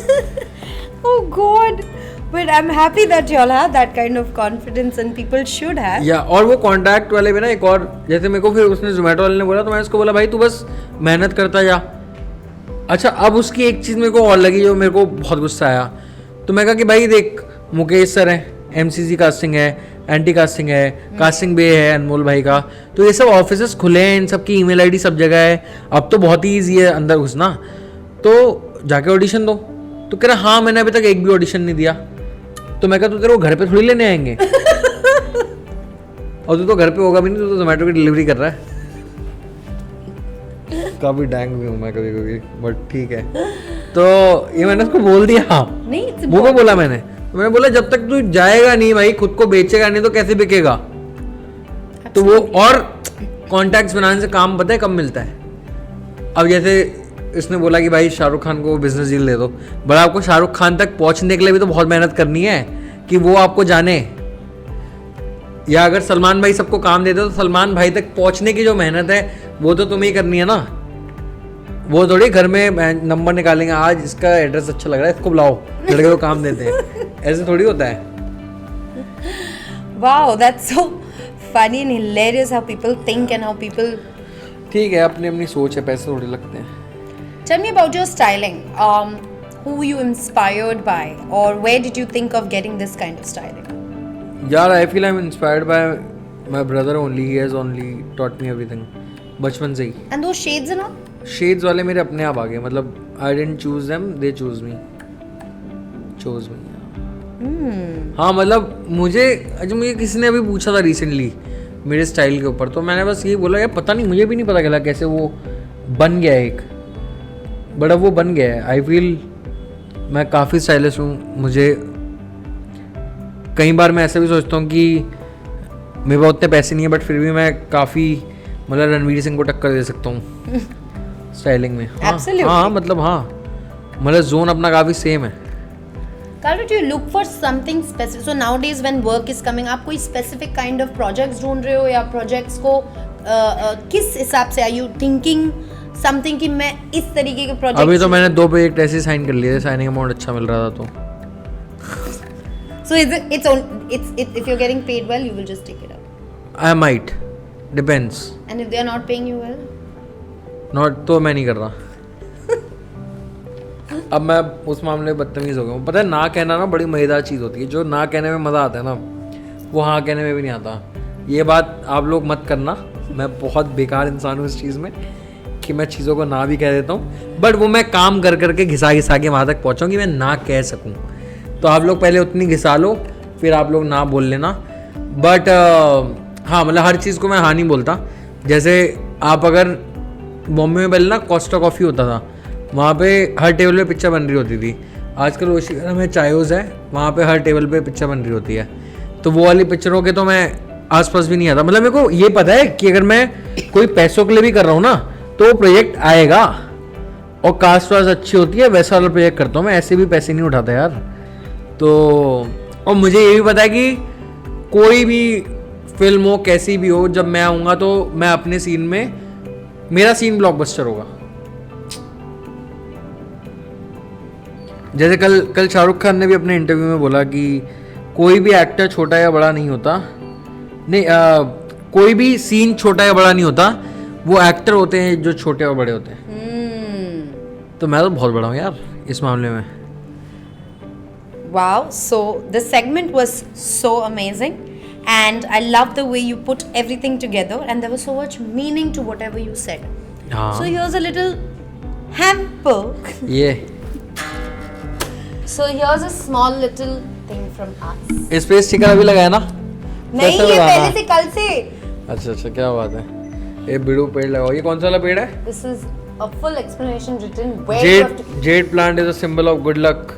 Oh God. But I'm happy that you all have that kind of confidence and people should have. या और वो कॉन्टैक्ट वाले भी ना, एक और जैसे मेरे को फिर उसने जोमेटो वाले ने बोला, तो मैं उसको बोला भाई तू बस मेहनत करता जा। अच्छा, अब उसकी एक चीज़ मेरे को और लगी जो मेरे को बहुत गुस्सा आया, तो मैं कहा कि भाई देख, मुकेश सर हैं, MCC कास्टिंग है, एंटी कास्टिंग है, कास्टिंग बे है अनमोल भाई का, तो ये सब ऑफिसेस खुले हैं, इन सब की ईमेल आईडी सब जगह है, अब तो बहुत ही ईजी है अंदर घुसना, तो जाके ऑडिशन दो। तो कह रहा हाँ मैंने अभी तक एक भी ऑडिशन नहीं दिया। तो मैं कहा तो तेरे को घर पे थोड़ी लेने आएंगे, और तू तो घर पे होगा भी नहीं, तू तो जोमेटो की डिलीवरी कर रहा है। काफी डैंग भी हूँ मैं कभी कभी, बट ठीक है। तो ये मैंने उसको बोल दिया, नहीं it's मुंह में बोला मैंने बोला जब तक तू जाएगा नहीं भाई, खुद को बेचेगा नहीं तो कैसे बिकेगा। तो वो और कॉन्टैक्ट्स बनाने से काम पता है कब मिलता है। अब जैसे इसने बोला कि भाई शाहरुख खान को बिजनेस डील दे दो, बट आपको शाहरुख खान तक पहुंचने के लिए भी तो बहुत मेहनत करनी है कि वो आपको जाने। या अगर सलमान भाई सबको काम देते तो सलमान भाई तक पहुंचने की जो मेहनत है वो तो तुम्हें ही करनी है ना। वो थोड़ी घर में नंबर निकालेंगे, आज इसका एड्रेस अच्छा लग रहा है इसको बुलाओ, लड़के को काम देते हैं, ऐसे थोड़ी होता है। Wow, that's so funny and hilarious how people think and how people. ठीक है, अपनी अपनी सोच है, पैसे थोड़े लगते हैं। Tell me about your styling. Who you inspired by, or where did you think of getting this kind of styling? यार I feel I'm inspired by my brother only. He has only taught me everything. बचपन से ही। And those shades and all? Shades वाले मेरे अपने आप आ गए, मतलब I didn't choose them, they chose me. हाँ मतलब मुझे किसी ने अभी पूछा था रिसेंटली मेरे स्टाइल के ऊपर, तो मैंने बस यही बोला यार पता नहीं, मुझे भी नहीं पता चला कैसे वो बन गया एक, बट अब वो बन गया है। आई फील मैं काफ़ी स्टाइलिश हूँ। मुझे कई बार मैं ऐसा भी सोचता हूँ कि मेरे पास उतने पैसे नहीं है, बट फिर भी मैं काफ़ी मतलब रणवीर सिंह को टक्कर दे सकता हूँ स्टाइलिंग में। हाँ मतलब हाँ, मतलब जोन अपना काफ़ी सेम है। Carlo, do you look for something specific? So nowadays when work is coming, आप कोई specific kind of projects ढूंढ रहे हो या projects को किस हिसाब से are you thinking something कि मैं इस तरीके के projects? अभी तो मैंने 2 प्रोजेक्ट ऐसे साइन कर लिए थे, साइनिंग अमाउंट अच्छा मिल रहा था तो। So it's if you're getting paid well, you will just take it up. I might, depends. And if they are not paying you well? Not तो मैं नहीं कर रहा। अब मैं उस मामले में बदतमीज हो गया हूँ। पता है ना कहना ना बड़ी मज़ेदार चीज़ होती है, जो ना कहने में मज़ा आता है ना वो हाँ कहने में भी नहीं आता। ये बात आप लोग मत करना, मैं बहुत बेकार इंसान हूँ इस चीज़ में कि मैं चीज़ों को ना भी कह देता हूँ, बट वो मैं काम कर करके घिसा घिसा के वहाँ तक पहुँचाऊँ कि मैं ना कह सकूँ। तो आप लोग पहले उतनी घिसा लो, फिर आप लोग ना बोल लेना। बट हाँ मतलब हर चीज़ को मैं हाँ नहीं बोलता। जैसे आप अगर बॉम्बे में पहले ना कोस्टा कॉफ़ी होता था, वहाँ पे हर टेबल पे पिक्चर बन रही होती थी। आजकल वशीकरण में चायोज़ है, वहाँ पे हर टेबल पे पिक्चर बन रही होती है। तो वो वाली पिक्चरों के तो मैं आसपास भी नहीं आता। मतलब मेरे को ये पता है कि अगर मैं कोई पैसों के लिए भी कर रहा हूँ ना तो वो प्रोजेक्ट आएगा और कास्ट वास्ट अच्छी होती है, वैसा वाला प्रोजेक्ट करता हूँ मैं, ऐसे भी पैसे नहीं उठाता यार। तो और मुझे ये भी पता है कि कोई भी फिल्म हो कैसी भी हो, जब मैं आऊँगा तो मैं अपने सीन में, मेरा सीन ब्लॉकबस्टर होगा। जैसे कल शाहरुख खान ने भी अपने इंटरव्यू में बोला कि कोई भी एक्टर छोटा या बड़ा नहीं होता, नहीं कोई भी सीन छोटा या बड़ा नहीं होता, वो एक्टर होते हैं जो छोटे और बड़े होते हैं। तो मैं तो बहुत बड़ा हूँ यार इस मामले में। Wow, so the segment was so amazing and I love the way you put everything together and there was so much meaning to whatever you said. So here's a little hamper. ये So here's a small little thing from us. इस पे sticker अभी लगाया ना? नहीं, कैसे ये लगाना? पहले से कल से। अच्छा क्या बात है। ये बिड़ू पेड़ लगाओ। ये कौन सा वाला पेड़ है? This is a full explanation written where you have to. Jade plant is a symbol of good luck,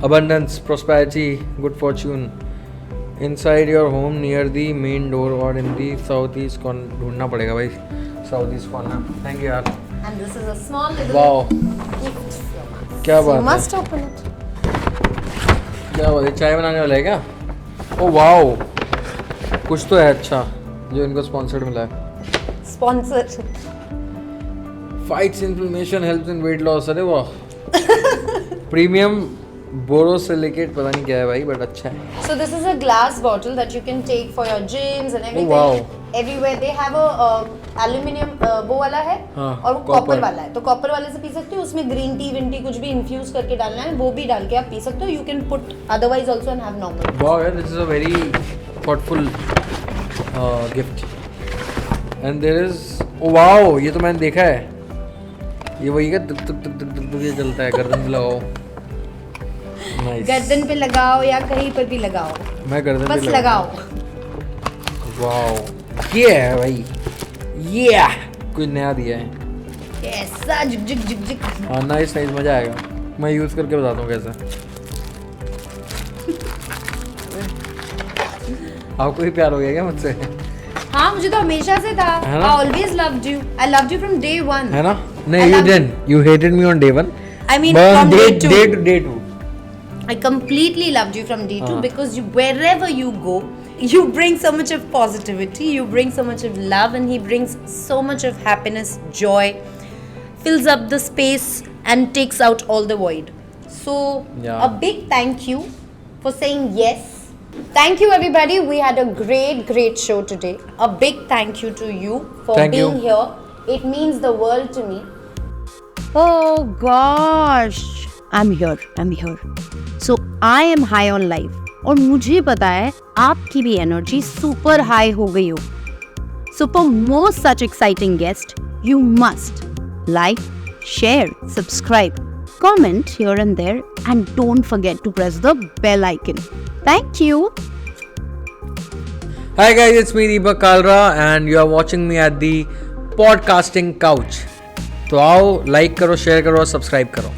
abundance, prosperity, good fortune. Inside your home near the main door or in the southeast corner. ढूंढना पड़ेगा भाई southeast corner. Thank you यार। And this is a small little Wow. gift from us. क्या बात You है? must open it. क्या बात है, चाय बनाने वाला है क्या? ओ वाओ, कुछ तो है अच्छा जो इनको स्पॉन्सर्ड मिला है। Sponsored. Fights inflammation helps in weight loss. अरे वाह। प्रीमियम बोरोसिलिकेट पता नहीं क्या है भाई, बट अच्छा है। So this is a glass bottle that you can take for your gyms and everything. wow. Everywhere they have a aluminium वो वाला है हाँ, और वो copper. कॉपर वाला है। तो कॉपर वाले से पी सकते हो, उसमें ग्रीन टी विन टी कुछ भी इन्फ्यूज करके डालना है वो भी डाल के आप पी सकते हो। You can put otherwise also and have normal. Wow यार, this is a very thoughtful gift. And there is oh wow, ये तो मैंने देखा है। ये वही का तुक तुक तुक तुक तुक तुक ये चलता है, गर्दन पे लगाओ। नाइस। गर्दन पे लगाओ या कहीं पर भी लगाओ, मैं गर्दन बस पे लगाओ। वाओ, ये है भाई, ये कोई नया दिया है। ऐसा झिक झिक झिक झिक। हाँ नाइस नाइस, मजा आएगा। मैं यूज करके बताता हूँ कैसा। आपको भी प्यार हो गया क्या मुझसे? हाँ मुझे तो हमेशा से था। है ना? I always loved you. I loved you from day one. है ना? I नहीं, you loved didn't. You hated me on day one. I mean But from day two. Day two. I completely loved you from day two हाँ. because you, wherever you go, you bring so much of positivity, you bring so much of love, and he brings so much of happiness, joy, fills up the space and takes out all the void. So Yeah. a big thank you for saying yes. Thank you everybody. We had a great show today. A big thank you to you for Thank you. being here. It means the world to me. Oh gosh, I'm here. So I am high on life. और मुझे पता है आपकी भी energy super high हो गई हो. So for more such exciting guests, you must like, share, subscribe, comment here and there, and don't forget to press the bell icon. Thank you. Hi guys, it's me Deepak Kalra and you are watching me at the podcasting couch. तो आओ, like करो, share करो और subscribe करो.